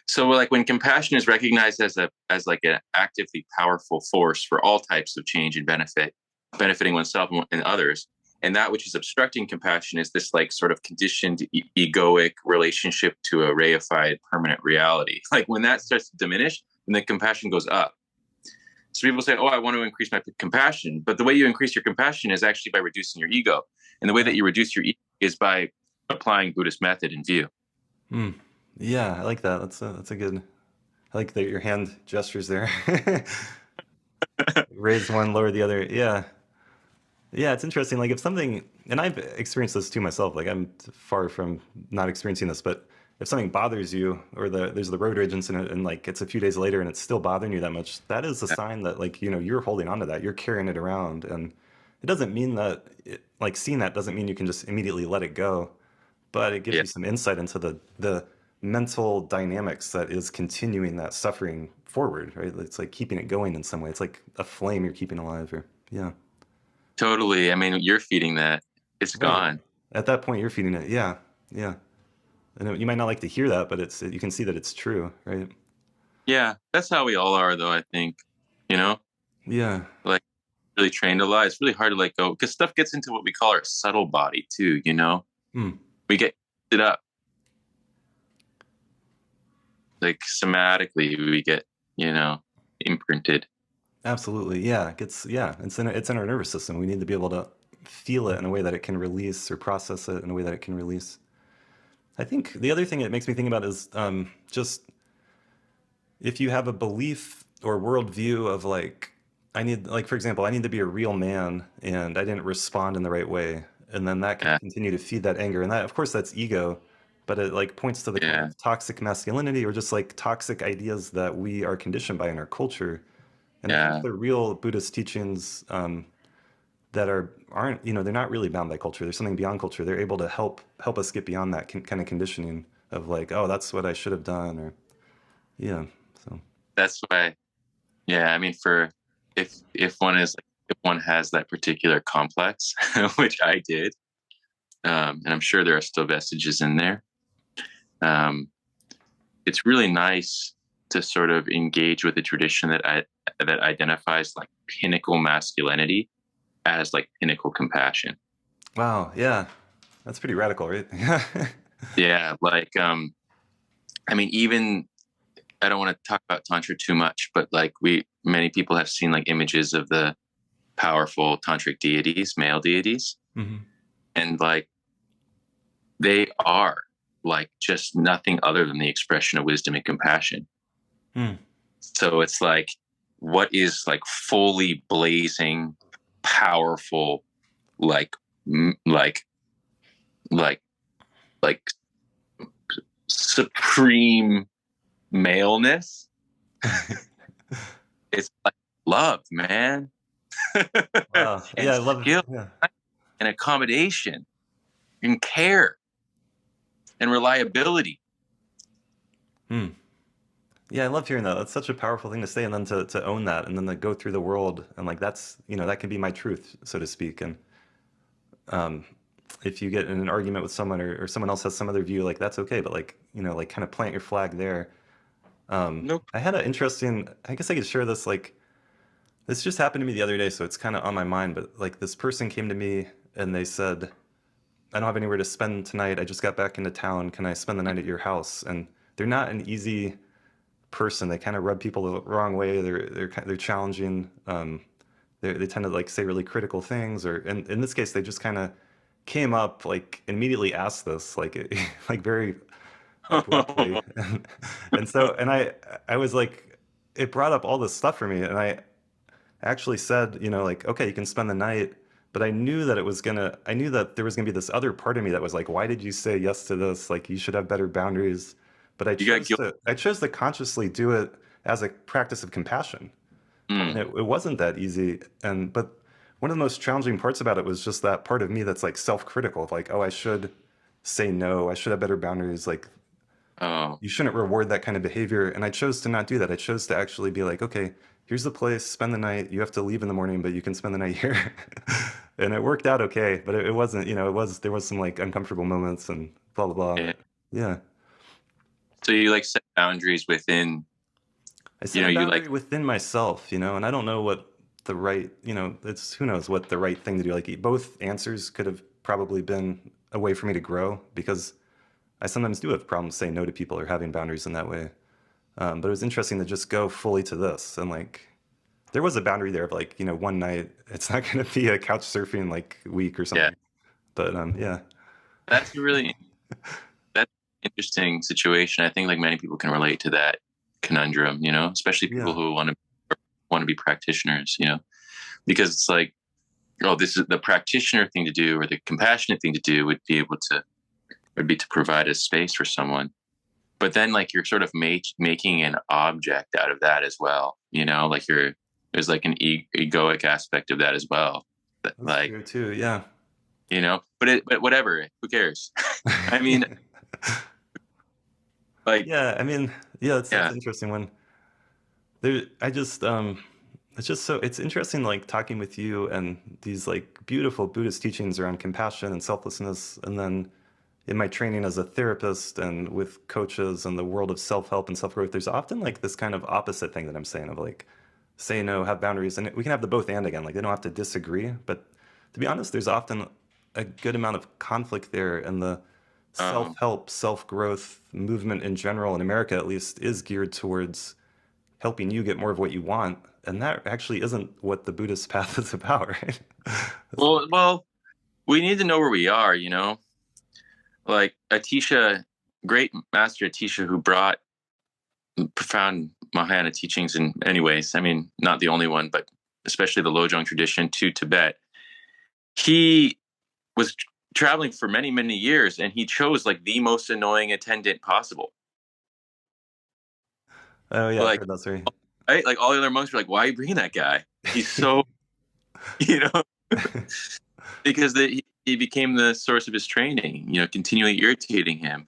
B: So like when compassion is recognized as like an actively powerful force for all types of change and benefiting oneself and others, and that which is obstructing compassion is this like sort of conditioned egoic relationship to a reified permanent reality. Like when that starts to diminish, then the compassion goes up. So people say, oh, I want to increase my compassion. But the way you increase your compassion is actually by reducing your ego. And the way that you reduce your ego is by applying Buddhist method and view.
C: Hmm. Yeah, I like that. That's a good. I like that your hand gestures there. Raise one, lower the other. Yeah. Yeah, it's interesting. Like if something, and I've experienced this too myself. Like I'm far from not experiencing this, but if something bothers you, or there's the road rage incident, and like it's a few days later and it's still bothering you that much, that is a sign that like you're holding on to that, you're carrying it around, and it doesn't mean that like seeing that doesn't mean you can just immediately let it go, but it gives
B: Yeah,
C: you some insight into the mental dynamics that is continuing that suffering forward, right? It's like keeping it going in some way. It's like a flame you're keeping alive, or yeah.
B: totally. I mean, you're feeding that. It's
C: Right.
B: gone.
C: At that point, you're feeding it. Yeah. Yeah. And you might not like to hear that, but you can see that it's true, right?
B: Yeah, that's how we all are, though, I think. You know,
C: Yeah.
B: like really trained to lie. It's really hard to let go because stuff gets into what we call our subtle body, too.
C: Hmm.
B: We get it up. Like somatically, we get, imprinted.
C: Absolutely. Yeah. It's in our nervous system. We need to be able to feel it in a way that it can release or process it in a way that it can release. I think the other thing it makes me think about is just if you have a belief or worldview of like, for example, I need to be a real man and I didn't respond in the right way. And then that can
B: Yeah,
C: continue to feed that anger. And that, of course, that's ego, but it like points to the kind
B: yeah,
C: of toxic masculinity or just like toxic ideas that we are conditioned by in our culture. And I think
B: yeah,
C: the real Buddhist teachings that aren't, they're not really bound by culture. There's something beyond culture. They're able to help us get beyond that kind of conditioning of like, oh, that's what I should have done, or yeah. So
B: that's why. Yeah, I mean, if one has that particular complex, which I did, and I'm sure there are still vestiges in there. Um, it's really nice to sort of engage with a tradition that identifies like pinnacle masculinity as like pinnacle compassion.
C: wow, yeah, that's pretty radical, right?
B: Yeah, like I mean, even I don't want to talk about tantra too much, but like many people have seen like images of the powerful tantric deities, male deities,
C: Hmm.
B: and like they are like just nothing other than the expression of wisdom and compassion.
C: Hmm.
B: So it's like what is like fully blazing, powerful, like like like like supreme maleness. It's like love, man.
C: Wow,
B: And
C: yeah, I love.
B: skill
C: Yeah.
B: and accommodation and care and reliability.
C: Hmm. Yeah, I love hearing that. That's such a powerful thing to say, and then to own that, and then to go through the world, and like that's that can be my truth, so to speak. And um, if you get in an argument with someone or someone else has some other view, like that's okay, but like like kind of plant your flag there.
B: Nope.
C: I had an interesting. I guess I could share this. Like this just happened to me the other day, so it's kind of on my mind. But like this person came to me and they said, "I don't have anywhere to spend tonight. I just got back into town. Can I spend the night at your house?" And they're not an easy person. They kind of rub people the wrong way. They're challenging. They tend to like say really critical things, or in this case, they just kind of came up like immediately asked this like like very abruptly, and so I was like it brought up all this stuff for me, and I actually said, you know, like, okay, you can spend the night, but I knew that there was gonna be this other part of me that was like, why did you say yes to this? Like, you should have better boundaries. But
B: You got guilt.
C: I chose to consciously do it as a practice of compassion. And
B: Mm.
C: it wasn't that easy. But one of the most challenging parts about it was just that part of me that's like self-critical of like, oh, I should say no, I should have better boundaries. Like,
B: Oh,
C: you shouldn't reward that kind of behavior. And I chose to not do that. I chose to actually be like, okay, here's the place, spend the night. You have to leave in the morning, but you can spend the night here. And it worked out okay, but it wasn't, you know, there was some like uncomfortable moments and blah, blah, blah.
B: yeah.
C: Yeah.
B: So you like set boundaries within,
C: I
B: you
C: set
B: know,
C: a
B: you
C: boundary
B: like,
C: within myself, you know, and I don't know what the right, you know, it's who knows what the right thing to do. Like both answers could have probably been a way for me to grow because I sometimes do have problems saying no to people or having boundaries in that way. But it was interesting to just go fully to this and like there was a boundary there of like, you know, one night it's not going to be a couch surfing like week or
B: yeah,
C: something. But yeah,
B: that's a really, that's an interesting situation. I think like many people can relate to that conundrum, you know, especially people
C: yeah,
B: who want to be practitioners, you know, because it's like, oh, this is the practitioner thing to do, or the compassionate thing to do would be to provide a space for someone. But then like you're sort of making an object out of that as well, you know, like there's like an egoic aspect of that as well.
C: that's
B: Like,
C: true too. Yeah.
B: you know, but whatever, who cares? I mean, like,
C: Yeah, I mean, yeah, that's
B: yeah,
C: an interesting one. There, I just, it's just so, it's interesting like talking with you and these like beautiful Buddhist teachings around compassion and selflessness. And then in my training as a therapist and with coaches and the world of self-help and self-growth, there's often like this kind of opposite thing that I'm saying of like, say no, have boundaries. And we can have the both and again, like they don't have to disagree. But to be honest, there's often a good amount of conflict there. And the
B: um,
C: self-help, self-growth movement in general, in America at least, is geared towards helping you get more of what you want. And that actually isn't what the Buddhist path is about, right?
B: well, we need to know where we are, you know, like Atisha, great master Atisha, who brought profound Mahayana teachings in many ways. I mean, not the only one, but especially the Lojong tradition to Tibet. He was traveling for many, many years, and he chose like the most annoying attendant possible.
C: Oh yeah, I've
B: Like,
C: heard that story.
B: right? Like all the other monks were like, "Why are you bringing that guy? He's so," you know, because he became the source of his training. You know, continually irritating him,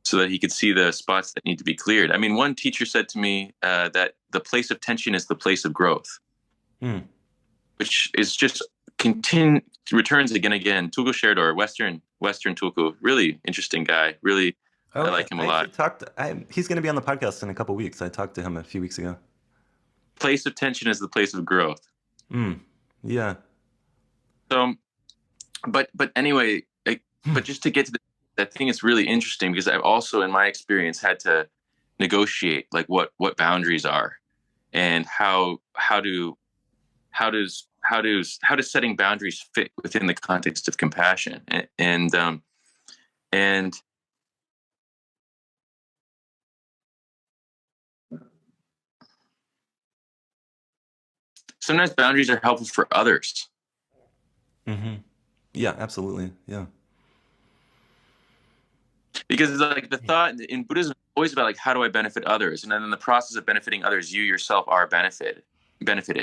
B: so that he could see the spots that need to be cleared. I mean, one teacher said to me that the place of tension is the place of growth,
C: Hmm.
B: which is just returns again and again. Tulku Sherdor, Western Tulku, really interesting guy. Really,
C: Oh
B: I
C: yeah,
B: like him a
C: I
B: lot.
C: actually talked. He's going to be on the podcast in a couple weeks. I talked to him a few weeks ago.
B: Place of tension is the place of growth.
C: Hmm. Yeah.
B: So, but anyway, but just to get to I think it's really interesting because I've also, in my experience, had to negotiate like what boundaries are and how does setting boundaries fit within the context of compassion and sometimes boundaries are helpful for others.
C: Hmm. Yeah, absolutely. Yeah.
B: Because it's like the thought in Buddhism is always about like how do I benefit others, and then in the process of benefiting others, you yourself are benefited.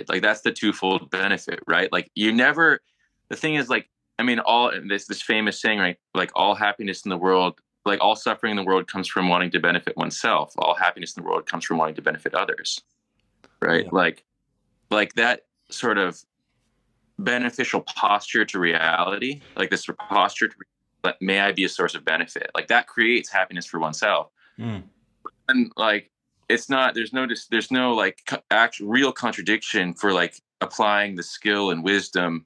B: Like that's the twofold benefit, right? Like you never. The thing is, like I mean, all this famous saying, right? Like all happiness in the world, like all suffering in the world, comes from wanting to benefit oneself. All happiness in the world comes from wanting to benefit others, right?
C: Yeah.
B: Like that sort of beneficial posture to reality, like this posture to like, may I be a source of benefit, like that creates happiness for oneself.
C: Hmm.
B: And like it's not there's no like actual real contradiction for like applying the skill and wisdom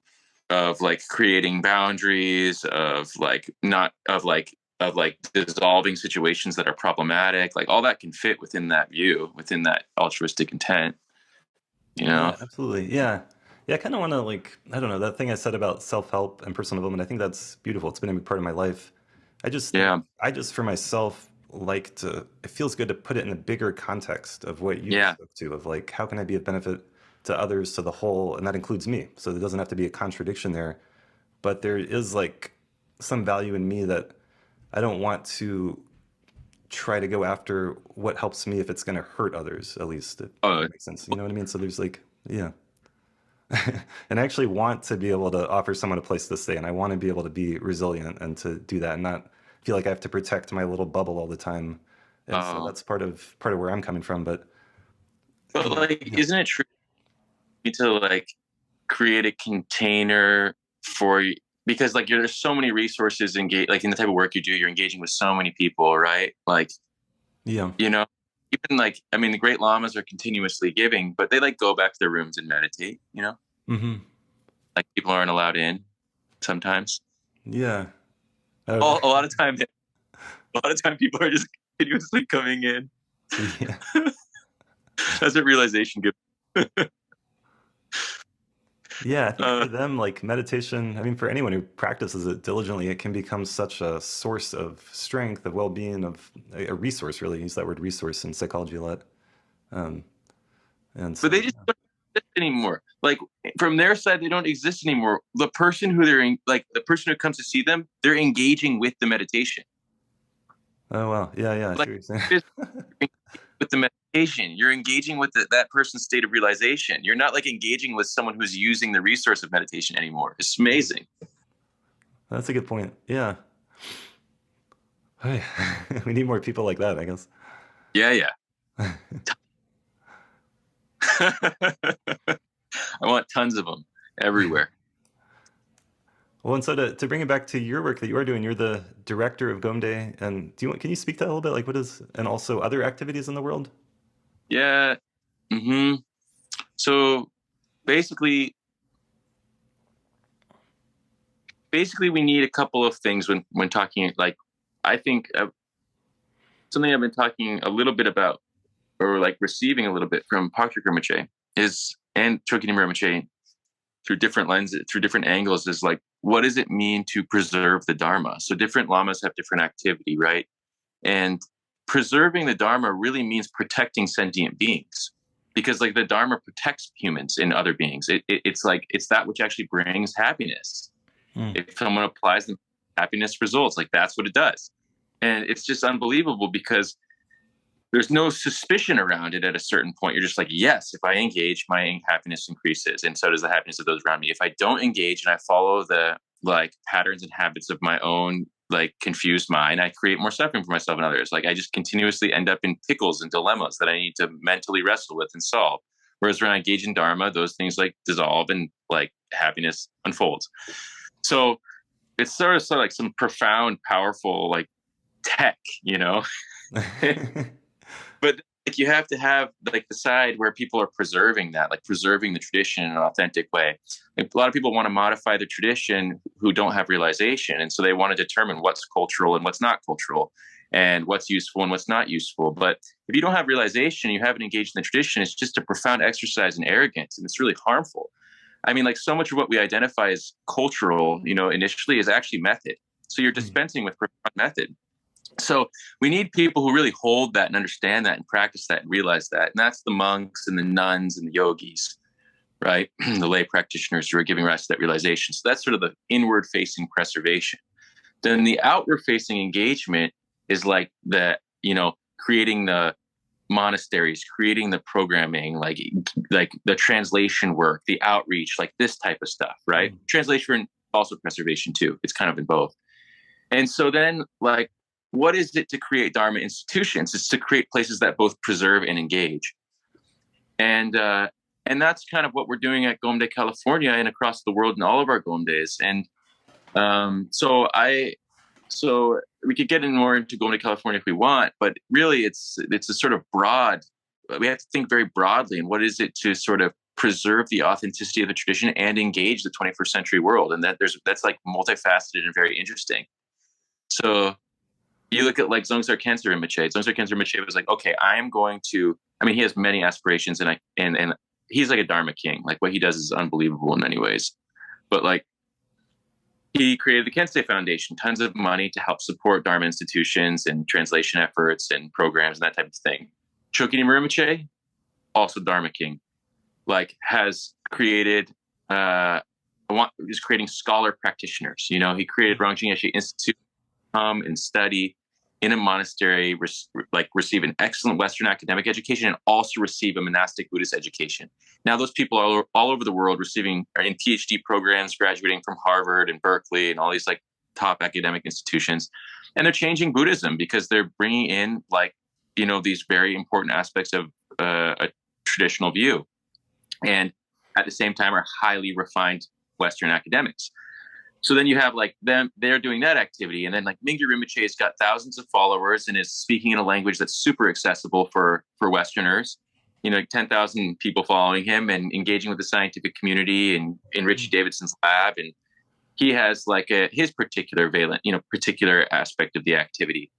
B: of like creating boundaries of like not of like dissolving situations that are problematic, like all that can fit within that view, within that altruistic intent, you know.
C: Yeah, absolutely. Yeah. Yeah, I kind of want to like, I don't know, that thing I said about self-help and personal development, I think that's beautiful. It's been a big part of my life. I just think,
B: Yeah.
C: I just for myself, like to, it feels good to put it in a bigger context of what you
B: Yeah.
C: spoke to, of like, how can I be of benefit to others, to the whole, and that includes me. So there doesn't have to be a contradiction there, but there is like some value in me that I don't want to try to go after what helps me if it's going to hurt others, at least, if
B: Oh,
C: that makes sense. You know what I mean? So there's like, yeah. And I actually want to be able to offer someone a place to stay, and I want to be able to be resilient and to do that and not feel like I have to protect my little bubble all the time. And so
B: oh.
C: that's part of where I'm coming from. But
B: But like,
C: yeah.
B: isn't it true to like create a container for you? Because like there's so many resources engaged, like in the type of work you do, you're engaging with so many people, right? Like,
C: Yeah.
B: you know, even like, I mean, the great lamas are continuously giving, but they like go back to their rooms and meditate, you know,
C: Hmm.
B: like people aren't allowed in sometimes.
C: Yeah.
B: A lot of time, a lot of time people are just continuously coming in.
C: Yeah.
B: That's what realization gives.
C: Yeah, I think for them, like meditation, I mean, for anyone who practices it diligently, it can become such a source of strength, of well-being, of a resource, really. Use that word resource in psychology a lot. Um, and
B: But
C: so,
B: they just don't exist anymore. Like from their side, they don't exist anymore. The person who they're in, like the person who comes to see them, they're engaging with the meditation.
C: oh, wow. Yeah, yeah, I
B: Like
C: see what you're
B: just
C: saying.
B: with the meditation, you're engaging with that person's state of realization. You're not like engaging with someone who's using the resource of meditation anymore. It's amazing.
C: That's a good point. Yeah. Hey, we need more people like that, I guess.
B: Yeah, yeah. I want tons of them everywhere.
C: Well, and so to bring it back to your work that you are doing, you're the director of Gomde, and can you speak to that a little bit? Like, what is, and also other activities in the world?
B: Yeah. Hmm. So basically, we need a couple of things when talking. Like, I think something I've been talking a little bit about, or like receiving a little bit from Phakchok Rinpoche is, and Chokyi Nyima Rinpoche through different lenses, through different angles, is like, what does it mean to preserve the Dharma? So different lamas have different activity, right? And preserving the Dharma really means protecting sentient beings, because like the Dharma protects humans and other beings. It's like, it's that which actually brings happiness.
C: Mm.
B: If someone applies them, happiness results. Like that's what it does. And it's just unbelievable because there's no suspicion around it at a certain point. You're just like, yes, if I engage, my happiness increases. And so does the happiness of those around me. If I don't engage and I follow the like patterns and habits of my own like confused mind, I create more suffering for myself and others. Like I just continuously end up in pickles and dilemmas that I need to mentally wrestle with and solve. Whereas when I engage in Dharma, those things like dissolve and like happiness unfolds. So it's sort of like some profound, powerful like tech, you know? But like you have to have like the side where people are preserving that, like preserving the tradition in an authentic way. Like, a lot of people want to modify the tradition who don't have realization, and so they want to determine what's cultural and what's not cultural, and what's useful and what's not useful. But if you don't have realization, you haven't engaged in the tradition. It's just a profound exercise in arrogance, and it's really harmful. I mean, like so much of what we identify as cultural, you know, initially is actually method. So you're dispensing with profound method. So we need people who really hold that and understand that and practice that and realize that. And that's the monks and the nuns and the yogis, right? The lay practitioners who are giving rise to that realization. So that's sort of the inward facing preservation. Then the outward facing engagement is like the, you know, creating the monasteries, creating the programming, like the translation work, the outreach, like this type of stuff, right? Mm-hmm. Translation, also preservation too. It's kind of in both. And so then like, what is it to create Dharma institutions? It's to create places that both preserve and engage. And that's kind of what we're doing at Gomde, California, and across the world in all of our Gomdes. And so we could get in more into Gomde, California if we want, but really it's a sort of broad, we have to think very broadly. And what is it to sort of preserve the authenticity of the tradition and engage the 21st century world? And that's like multifaceted and very interesting. So you look at like Dzongtsar Khyentse Rinpoche. Dzongtsar Khyentse Rinpoche was like, okay, he has many aspirations and he's like a Dharma king. Like what he does is unbelievable in many ways. But like He created the Kensei Foundation, tons of money to help support Dharma institutions and translation efforts and programs and that type of thing. Chokyi Nyima Rinpoche, also Dharma King, like has created, is creating scholar practitioners. You know, he created Rangjung Yeshe Institute to come and study in a monastery, receive an excellent Western academic education, and also receive a monastic Buddhist education. Now, those people are all over the world are in PhD programs, graduating from Harvard and Berkeley and all these like top academic institutions, and they're changing Buddhism because they're bringing in like, you know, these very important aspects of a traditional view, and at the same time are highly refined Western academics. So then you have like them, they're doing that activity. And then like Mingyur Rinpoche has got thousands of followers and is speaking in a language that's super accessible for Westerners, you know, like 10,000 people following him and engaging with the scientific community and in Richie Davidson's lab. And he has like his particular particular aspect of the activity.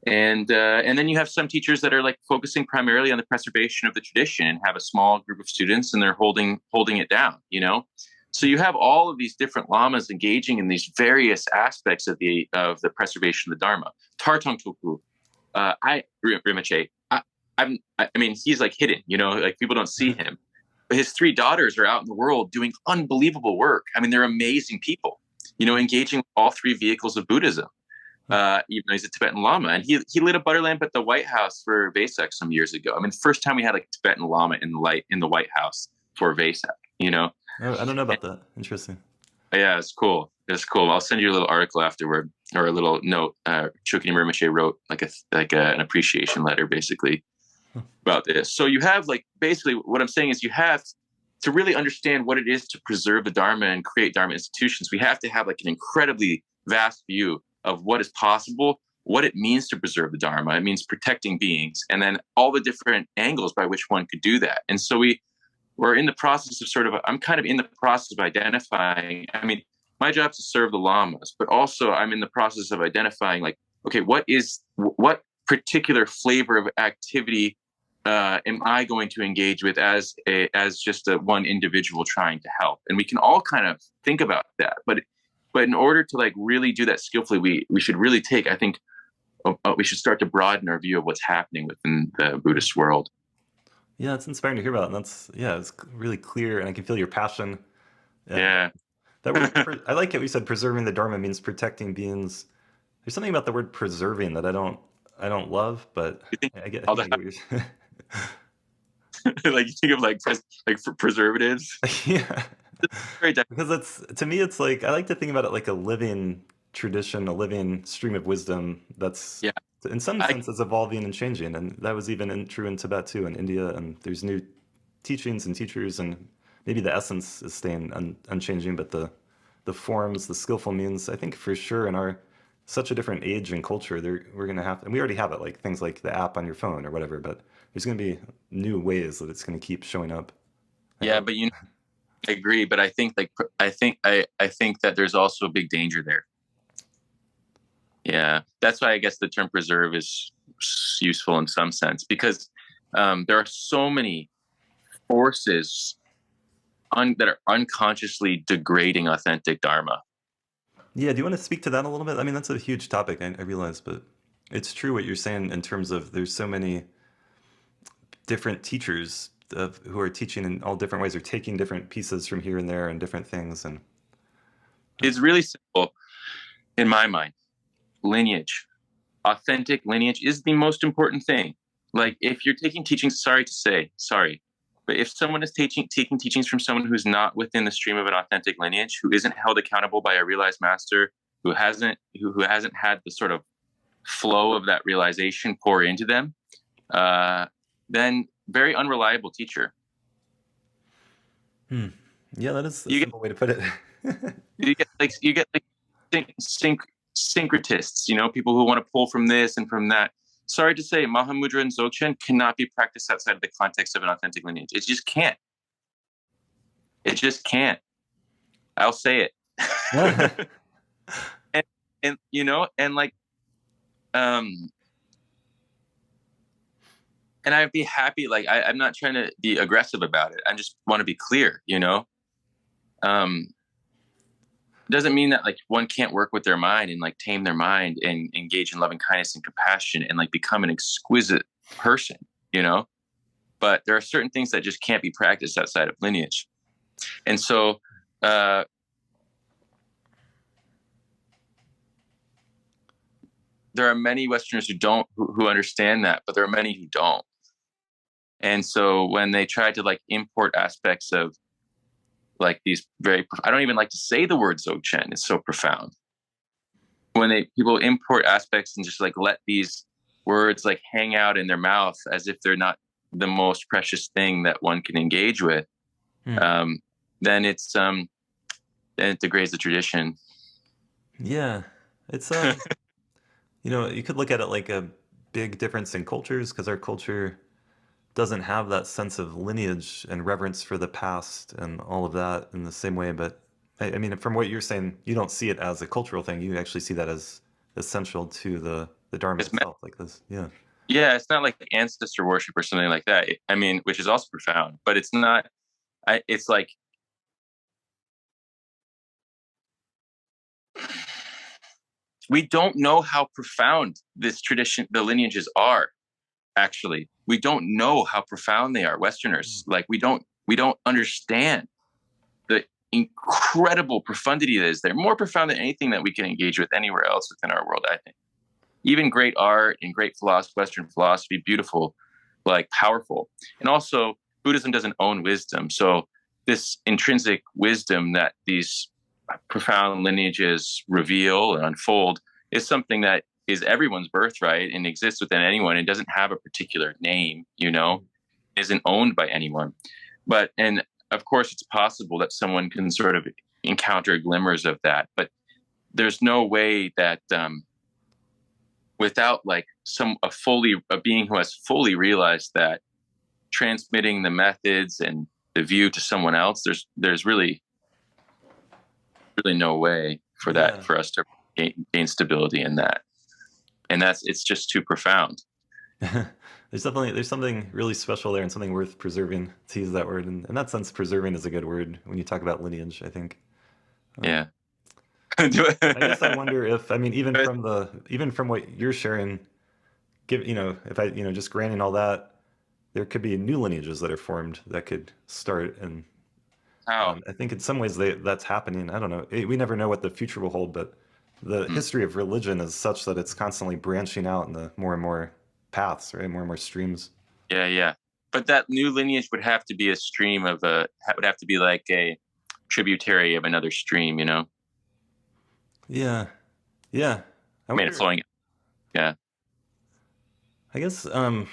B: And then you have some teachers that are like focusing primarily on the preservation of the tradition and have a small group of students and they're holding it down, you know? So you have all of these different lamas engaging in these various aspects of the preservation of the Dharma. Tartong Tulku, Rinpoche, I mean, he's like hidden, you know, like people don't see him. But his 3 daughters are out in the world doing unbelievable work. I mean, they're amazing people, you know, engaging with all 3 vehicles of Buddhism. Even though he's a Tibetan Lama, and he lit a butter lamp at the White House for Vesak some years ago. I mean, the first time we had like a Tibetan Lama in the White House for Vesak, you know.
C: Oh, I don't know about that. Interesting.
B: Yeah, it's cool. It's cool. I'll send you a little article afterward, or a little note. Chokyi Nyima Rinpoche wrote an appreciation letter, basically, about this. So you have like basically what I'm saying is you have to really understand what it is to preserve the Dharma and create Dharma institutions. We have to have like an incredibly vast view of what is possible, what it means to preserve the Dharma. It means protecting beings, and then all the different angles by which one could do that. And so we're in the process of I'm kind of in the process of identifying, I mean, my job is to serve the lamas, but also I'm in the process of identifying like, okay, what particular flavor of activity am I going to engage with as just one individual trying to help? And we can all kind of think about that, but in order to like really do that skillfully, we should really take, I think, we should start to broaden our view of what's happening within the Buddhist world.
C: Yeah, it's inspiring to hear about. And it's really clear, and I can feel your passion.
B: Yeah.
C: That word, I like it. We said preserving the Dharma means protecting beings. There's something about the word preserving that I don't love, but I get what you're saying.
B: Like you think of like for preservatives.
C: Yeah. Because to me, it's like, I like to think about it like a living tradition, a living stream of wisdom that's, in some sense, is evolving and changing. And that was even true in Tibet too, in India. And there's new teachings and teachers, and maybe the essence is staying unchanging, but the forms, the skillful means, I think for sure in such a different age and culture, we're going to have, and we already have it, like things like the app on your phone or whatever, but there's going to be new ways that it's going to keep showing up.
B: Yeah, but I agree, but I think I think that there's also a big danger there. Yeah, that's why I guess the term preserve is useful in some sense, because there are so many forces that are unconsciously degrading authentic Dharma.
C: Yeah, do you want to speak to that a little bit? I mean, that's a huge topic, I realize, but it's true what you're saying in terms of there's so many different teachers who are teaching in all different ways, or taking different pieces from here and there and different things. And
B: it's really simple in my mind. Lineage, authentic lineage is the most important thing. Like if you're taking teachings, but if someone is taking teachings from someone who's not within the stream of an authentic lineage, who isn't held accountable by a realized master, who hasn't had the sort of flow of that realization pour into them, then very unreliable teacher.
C: Yeah, that is a simple way to put it.
B: you get syncretists, you know, people who want to pull from this and from that. Sorry to say, Mahamudra and Dzogchen cannot be practiced outside of the context of an authentic lineage. It just can't. It just can't. I'll say it. and you know, and like, and I'd be happy. Like, I'm not trying to be aggressive about it. I just want to be clear, you know. doesn't mean that like one can't work with their mind and like tame their mind and engage in loving kindness and compassion and like become an exquisite person, you know? But there are certain things that just can't be practiced outside of lineage. And so, there are many Westerners who understand that, but there are many who don't. And so when they try to like import aspects of like these I don't even like to say the word Dzogchen. It's so profound. When people import aspects and just like let these words like hang out in their mouth as if they're not the most precious thing that one can engage with, then it degrades the tradition.
C: Yeah, it's you know, you could look at it like a big difference in cultures because our culture doesn't have that sense of lineage and reverence for the past and all of that in the same way. But I mean, from what you're saying, you don't see it as a cultural thing. You actually see that as essential to the Dharma itself, like this. Yeah.
B: Yeah, it's not like ancestor worship or something like that. I mean, which is also profound, but it's not. It's like we don't know how profound this tradition, the lineages are. Actually, we don't know how profound they are. Westerners, like we don't understand the incredible profundity that is there. More profound than anything that we can engage with anywhere else within our world, I think. Even great art and great philosophy, Western philosophy, beautiful, like powerful. And also, Buddhism doesn't own wisdom. So this intrinsic wisdom that these profound lineages reveal and unfold is something that is everyone's birthright and exists within anyone. It doesn't have a particular name, you know, isn't owned by anyone. But, and of course, it's possible that someone can sort of encounter glimmers of that. But there's no way that without like a being who has fully realized that, transmitting the methods and the view to someone else, there's really no way for that, for us to gain stability in that. And it's just too profound.
C: There's something really special there and something worth preserving, to use that word. And in that sense, preserving is a good word when you talk about lineage, I think.
B: Yeah.
C: I guess I wonder if, I mean, even from what you're sharing, just granting all that, there could be new lineages that are formed that could start. And I think in some ways that's happening. I don't know. We never know what the future will hold, but the history of religion is such that it's constantly branching out in the more and more paths, right? More and more streams.
B: Yeah. But that new lineage would have to be would have to be like a tributary of another stream, you know?
C: Yeah.
B: I mean, it's flowing. Yeah.
C: I guess, I'm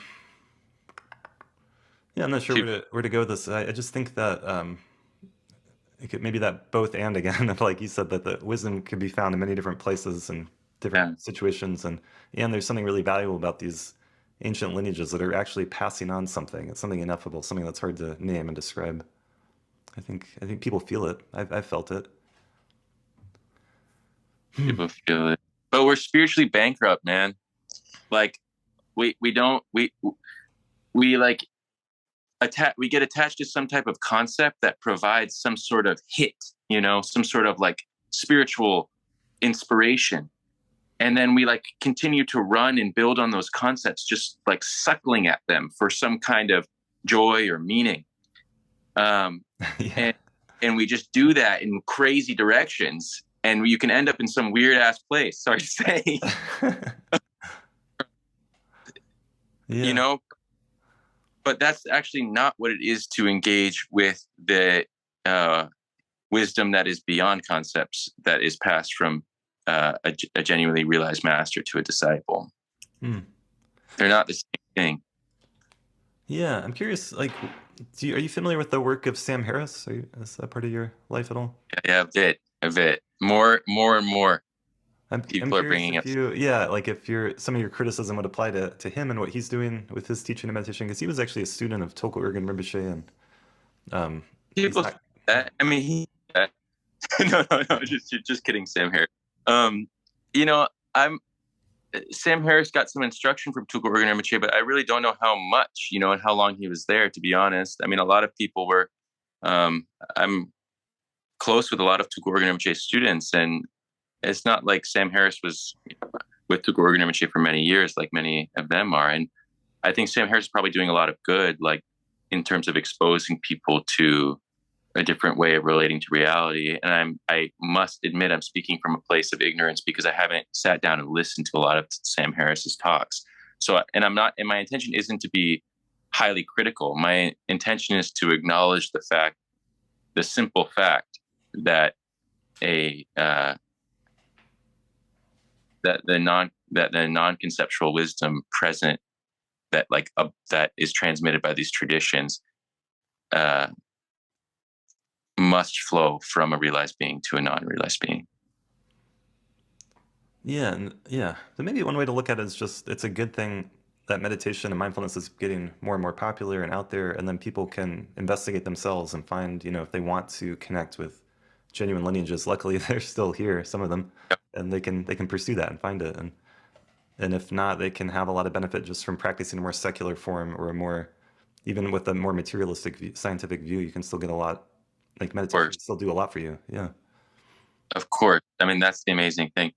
C: not sure where to go with this. I just think that maybe that both and again, like you said, that the wisdom could be found in many different places and different situations, and there's something really valuable about these ancient lineages that are actually passing on something. It's something ineffable, something that's hard to name and describe. I think people feel it. I've felt it.
B: People feel it, but we're spiritually bankrupt, man. Like we get attached to some type of concept that provides some sort of hit, you know, some sort of like spiritual inspiration. And then we like continue to run and build on those concepts, just like suckling at them for some kind of joy or meaning. And we just do that in crazy directions, and you can end up in some weird ass place. Sorry to say, you know, but that's actually not what it is to engage with the wisdom that is beyond concepts, that is passed from a genuinely realized master to a disciple. They're not the same thing.
C: Yeah, I'm curious. Like, are you familiar with the work of Sam Harris? Is that part of your life at all?
B: Yeah, a bit. More and more.
C: People are bringing up. If some of your criticism would apply to him and what he's doing with his teaching and meditation, because he was actually a student of Chokyi Nyima Rinpoche, and
B: people. I mean, no, just kidding, Sam Harris. You know, Sam Harris got some instruction from Chokyi Nyima Rinpoche, but I really don't know how much, you know, and how long he was there, to be honest. I mean, a lot of people were, I'm close with a lot of Tugurgan Rinpoche students, and it's not like Sam Harris was with Tugurgan Rinpoche for many years, like many of them are. And I think Sam Harris is probably doing a lot of good, like in terms of exposing people to a different way of relating to reality. And I must admit, I'm speaking from a place of ignorance because I haven't sat down and listened to a lot of Sam Harris's talks. So, and my intention isn't to be highly critical. My intention is to acknowledge the simple fact that that the non-conceptual wisdom present that is transmitted by these traditions must flow from a realized being to a non-realized being.
C: Yeah. So maybe one way to look at it is just it's a good thing that meditation and mindfulness is getting more and more popular and out there, and then people can investigate themselves and find, if they want to connect with genuine lineages. Luckily, they're still here, some of them, and they can pursue that and find it. And if not, they can have a lot of benefit just from practicing a more secular form or a more, even with a more materialistic scientific view, you can still get a lot. Like meditation can still do a lot for you. Yeah.
B: Of course. I mean, that's the amazing thing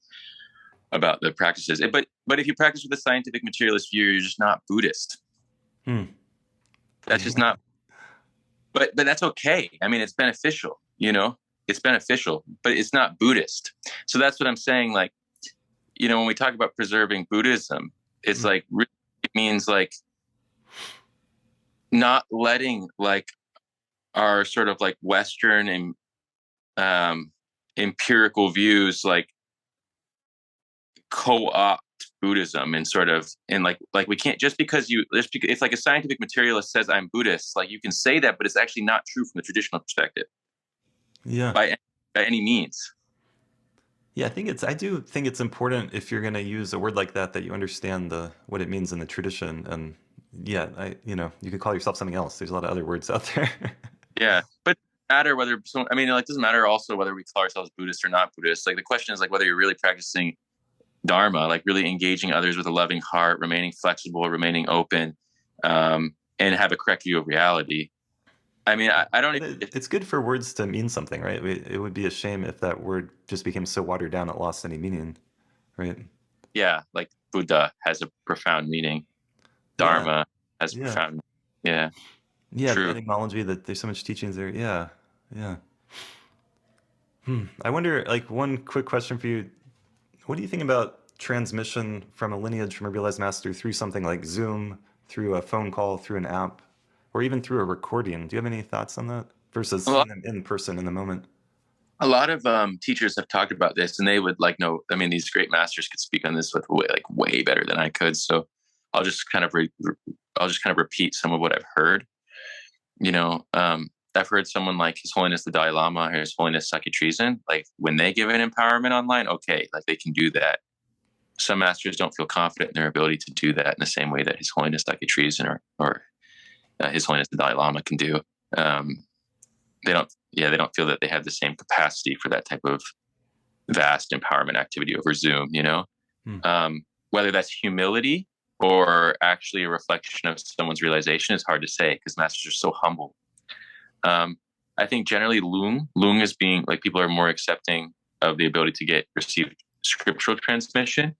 B: about the practices. But if you practice with a scientific materialist view, you're just not Buddhist. That's just not. But that's okay. I mean, it's beneficial. It's beneficial, but it's not Buddhist. So that's what I'm saying. Like, when we talk about preserving Buddhism, it's like it means like not letting like our sort of like Western and empirical views like co-opt Buddhism and like we can't just because it's like a scientific materialist says I'm Buddhist, like you can say that, but it's actually not true from the traditional perspective.
C: Yeah.
B: By any means.
C: Yeah, I do think it's important if you're going to use a word like that you understand what it means in the tradition. And yeah, you could call yourself something else. There's a lot of other words out there.
B: Yeah, but it doesn't matter whether it doesn't matter also whether we call ourselves Buddhist or not Buddhist. Like the question is like whether you're really practicing Dharma, like really engaging others with a loving heart, remaining flexible, remaining open, and have a correct view of reality. I mean, I don't.
C: It's good for words to mean something, right? It would be a shame if that word just became so watered down it lost any meaning, right?
B: Yeah, like Buddha has a profound meaning. Dharma has a profound. Yeah.
C: Yeah,
B: true.
C: the etymology that there's so much teachings there. Yeah. I wonder, like, one quick question for you. What do you think about transmission from a lineage from a realized master through something like Zoom, through a phone call, through an app, or even through a recording? Do you have any thoughts on that versus seeing them in person in the moment?
B: A lot of teachers have talked about this, and they would like know. I mean, these great masters could speak on this with way better than I could. So I'll just kind of repeat some of what I've heard. I've heard someone like His Holiness the Dalai Lama or His Holiness Sakya Trizin, like when they give an empowerment online, okay, like they can do that. Some masters don't feel confident in their ability to do that in the same way that His Holiness Sakya Trizin or His Holiness the Dalai Lama can do. They don't feel that they have the same capacity for that type of vast empowerment activity over Zoom, whether that's humility or actually a reflection of someone's realization is hard to say because masters are so humble. I think generally Lung is being like people are more accepting of the ability to receive scriptural transmission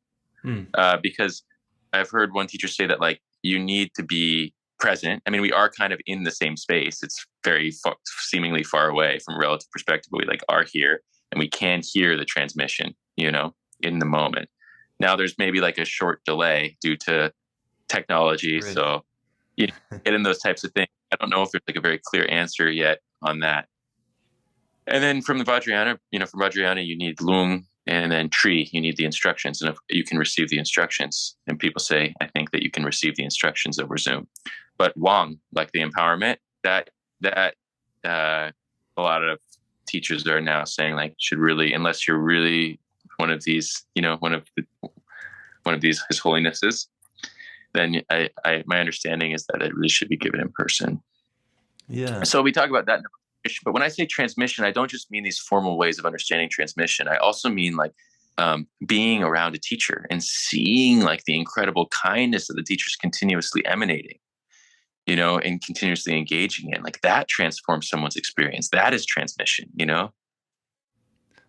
B: because I've heard one teacher say that like you need to be present. I mean, we are kind of in the same space. It's very seemingly far away from relative perspective, but we like are here and we can hear the transmission, in the moment. Now there's maybe like a short delay due to technology. Right. So, get in those types of things. I don't know if there's like a very clear answer yet on that. And then from the Vajrayana, from Vajrayana, you need Lung, and then Tri, you need the instructions. And if you can receive the instructions, and people say, I think that you can receive the instructions over Zoom. But Wang, like the empowerment, that a lot of teachers are now saying like should really, unless you're really one of these, one of these His Holinesses, then my understanding is that it really should be given in person.
C: Yeah.
B: So we talk about that, but when I say transmission, I don't just mean these formal ways of understanding transmission. I also mean like being around a teacher and seeing like the incredible kindness that the teacher's continuously emanating, and continuously engaging in. Like that transforms someone's experience. That is transmission,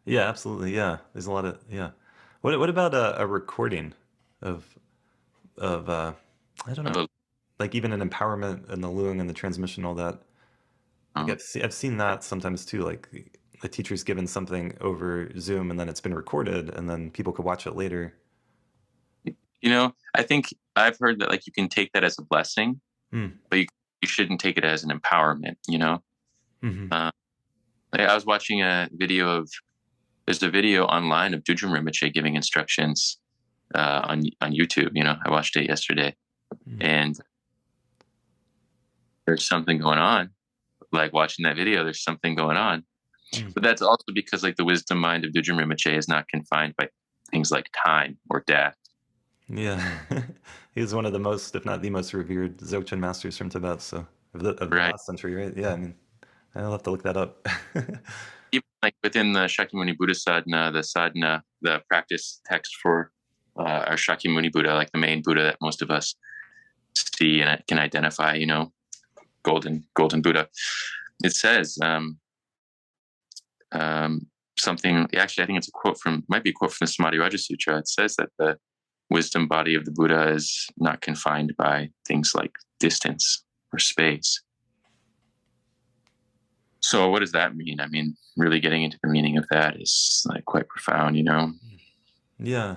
C: Yeah, absolutely. Yeah, there's a lot of yeah. What about a recording of of I don't know,
B: Of
C: like even an empowerment and the Luang and the transmission, all that. Like
B: a,
C: I've seen that sometimes too. Like a teacher's given something over Zoom and then it's been recorded and then people could watch it later.
B: I think I've heard that like you can take that as a blessing,
C: Mm.
B: but you shouldn't take it as an empowerment.
C: Hmm.
B: Uh, like I was watching there's a video online of Shedrub Rinpoche giving instructions on YouTube. I watched it yesterday,
C: Mm.
B: and there's something going on. Like watching that video, there's something going on.
C: Mm.
B: But that's also because like the wisdom mind of Shedrub Rinpoche is not confined by things like time or death.
C: Yeah, he was one of the most, if not the most revered Dzogchen masters from Tibet. So of the
B: Right.
C: last century, right? Yeah, I mean, I'll have to look that up.
B: Even like within the Shakyamuni Buddha sadhana, the practice text for our Shakyamuni Buddha, like the main Buddha that most of us see and can identify, golden Buddha. It says something. Actually, I think it's might be a quote from the Samadhi Raja Sutra. It says that the wisdom body of the Buddha is not confined by things like distance or space. So what does that mean? I mean, really getting into the meaning of that is like quite profound.
C: Yeah,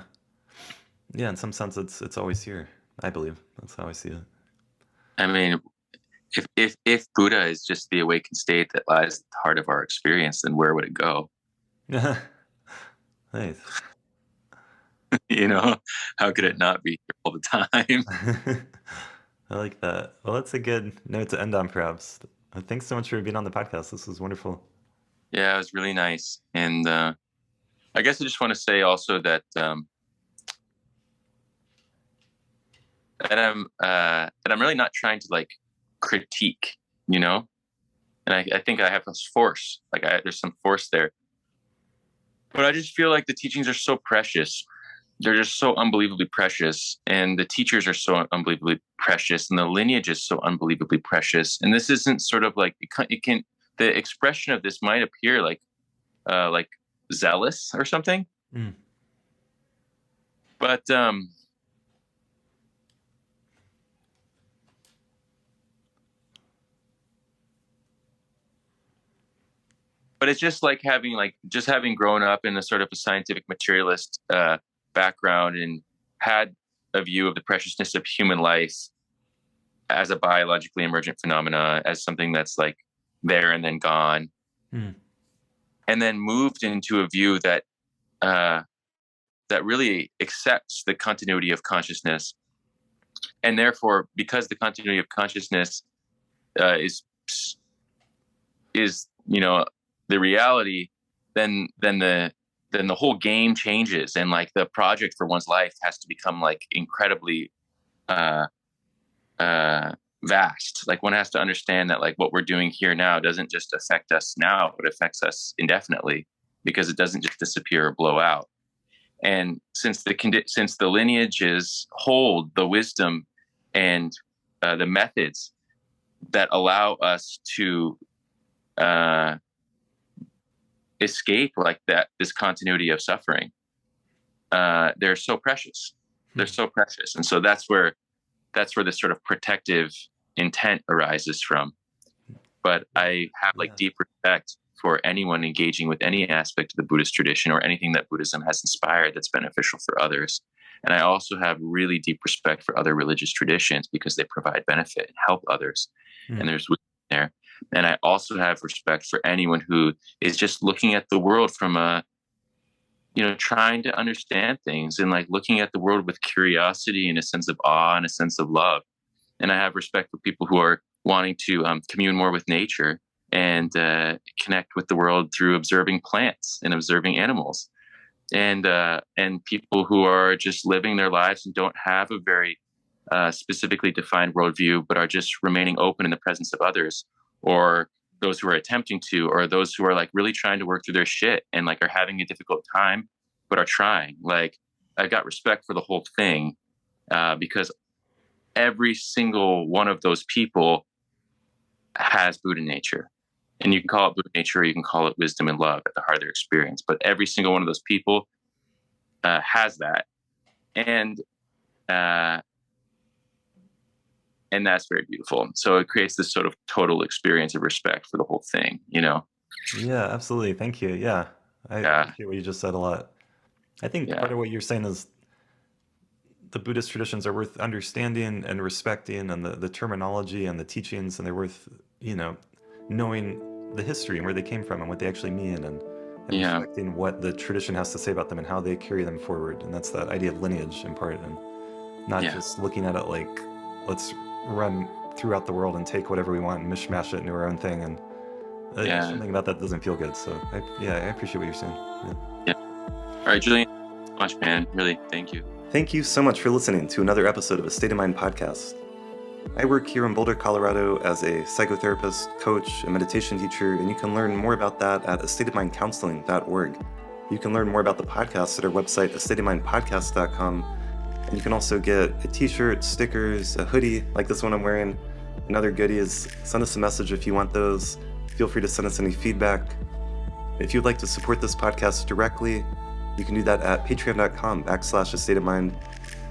C: yeah. In some sense, it's always here. I believe that's how I see it.
B: I mean, if Buddha is just the awakened state that lies at the heart of our experience, then where would it go?
C: Nice.
B: How could it not be here all the time?
C: I like that. Well, that's a good note to end on, perhaps. Thanks so much for being on the podcast. This was wonderful.
B: Yeah, it was really nice. And I guess I just want to say also that I'm really not trying to like critique, and I think I have this force, like there's some force there, but I just feel like the teachings are so precious. They're just so unbelievably precious, and the teachers are so unbelievably precious, and the lineage is so unbelievably precious. And this isn't sort of like the expression of this might appear like zealous or something,
C: Mm.
B: but it's just like having grown up in a sort of a scientific materialist background and had a view of the preciousness of human life as a biologically emergent phenomena, as something that's like there and then gone,
C: Mm.
B: and then moved into a view uh, that really accepts the continuity of consciousness, and therefore, because the continuity of consciousness is the reality, then the whole game changes, and like the project for one's life has to become like incredibly uh, vast. Like one has to understand that like what we're doing here now doesn't just affect us now, but affects us indefinitely, because it doesn't just disappear or blow out. And since the lineages hold the wisdom and the methods that allow us to escape like this continuity of suffering, they're so precious. They're so precious, and so that's where this sort of protective intent arises from. But I have like
C: Yeah.
B: deep respect for anyone engaging with any aspect of the Buddhist tradition or anything that Buddhism has inspired that's beneficial for others. And I also have really deep respect for other religious traditions because they provide benefit and help others.
C: Mm.
B: And there's wisdom there. And I also have respect for anyone who is just looking at the world from trying to understand things and like looking at the world with curiosity and a sense of awe and a sense of love. And I have respect for people who are wanting to commune more with nature and connect with the world through observing plants and observing animals, and people who are just living their lives and don't have a very specifically defined worldview, but are just remaining open in the presence of others, or those who are attempting to, or those who are like really trying to work through their shit and like are having a difficult time, but are trying. Like I've got respect for the whole thing because every single one of those people has Buddha nature. And you can call it Buddha nature, or you can call it wisdom and love at the heart of their experience. But every single one of those people has that. And that's very beautiful. So it creates this sort of total experience of respect for the whole thing,
C: Yeah, absolutely. Thank you. Yeah. I appreciate what you just said a lot. I think part of what you're saying is the Buddhist traditions are worth understanding and respecting, and the terminology and the teachings, and they're worth, knowing the history and where they came from and what they actually mean, and respecting what the tradition has to say about them and how they carry them forward. And that's that idea of lineage in part, and not just looking at it like, let's run throughout the world and take whatever we want and mishmash it into our own thing. And something about that doesn't feel good. So I appreciate what you're saying.
B: Yeah. All right, Julian, thanks so much, man. Really, thank you.
C: Thank you so much for listening to another episode of A State of Mind podcast. I work here in Boulder, Colorado as a psychotherapist, coach, and meditation teacher, and you can learn more about that at astateofmindcounseling.org. You can learn more about the podcast at our website, astateofmindpodcast.com, and you can also get a t-shirt, stickers, a hoodie like this one I'm wearing, and other goodies. Send us a message if you want those. Feel free to send us any feedback. If you'd like to support this podcast directly, you can do that at patreon.com/astateofmind.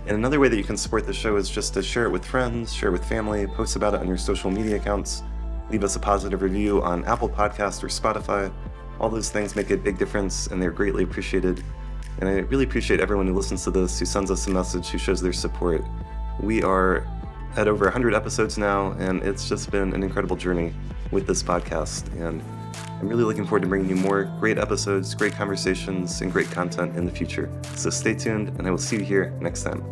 C: And another way that you can support the show is just to share it with friends, share it with family, post about it on your social media accounts, leave us a positive review on Apple Podcasts or Spotify. All those things make a big difference, and they're greatly appreciated. And I really appreciate everyone who listens to this, who sends us a message, who shows their support. We are at over 100 episodes now, and it's just been an incredible journey with this podcast. And I'm really looking forward to bringing you more great episodes, great conversations, and great content in the future. So stay tuned, and I will see you here next time.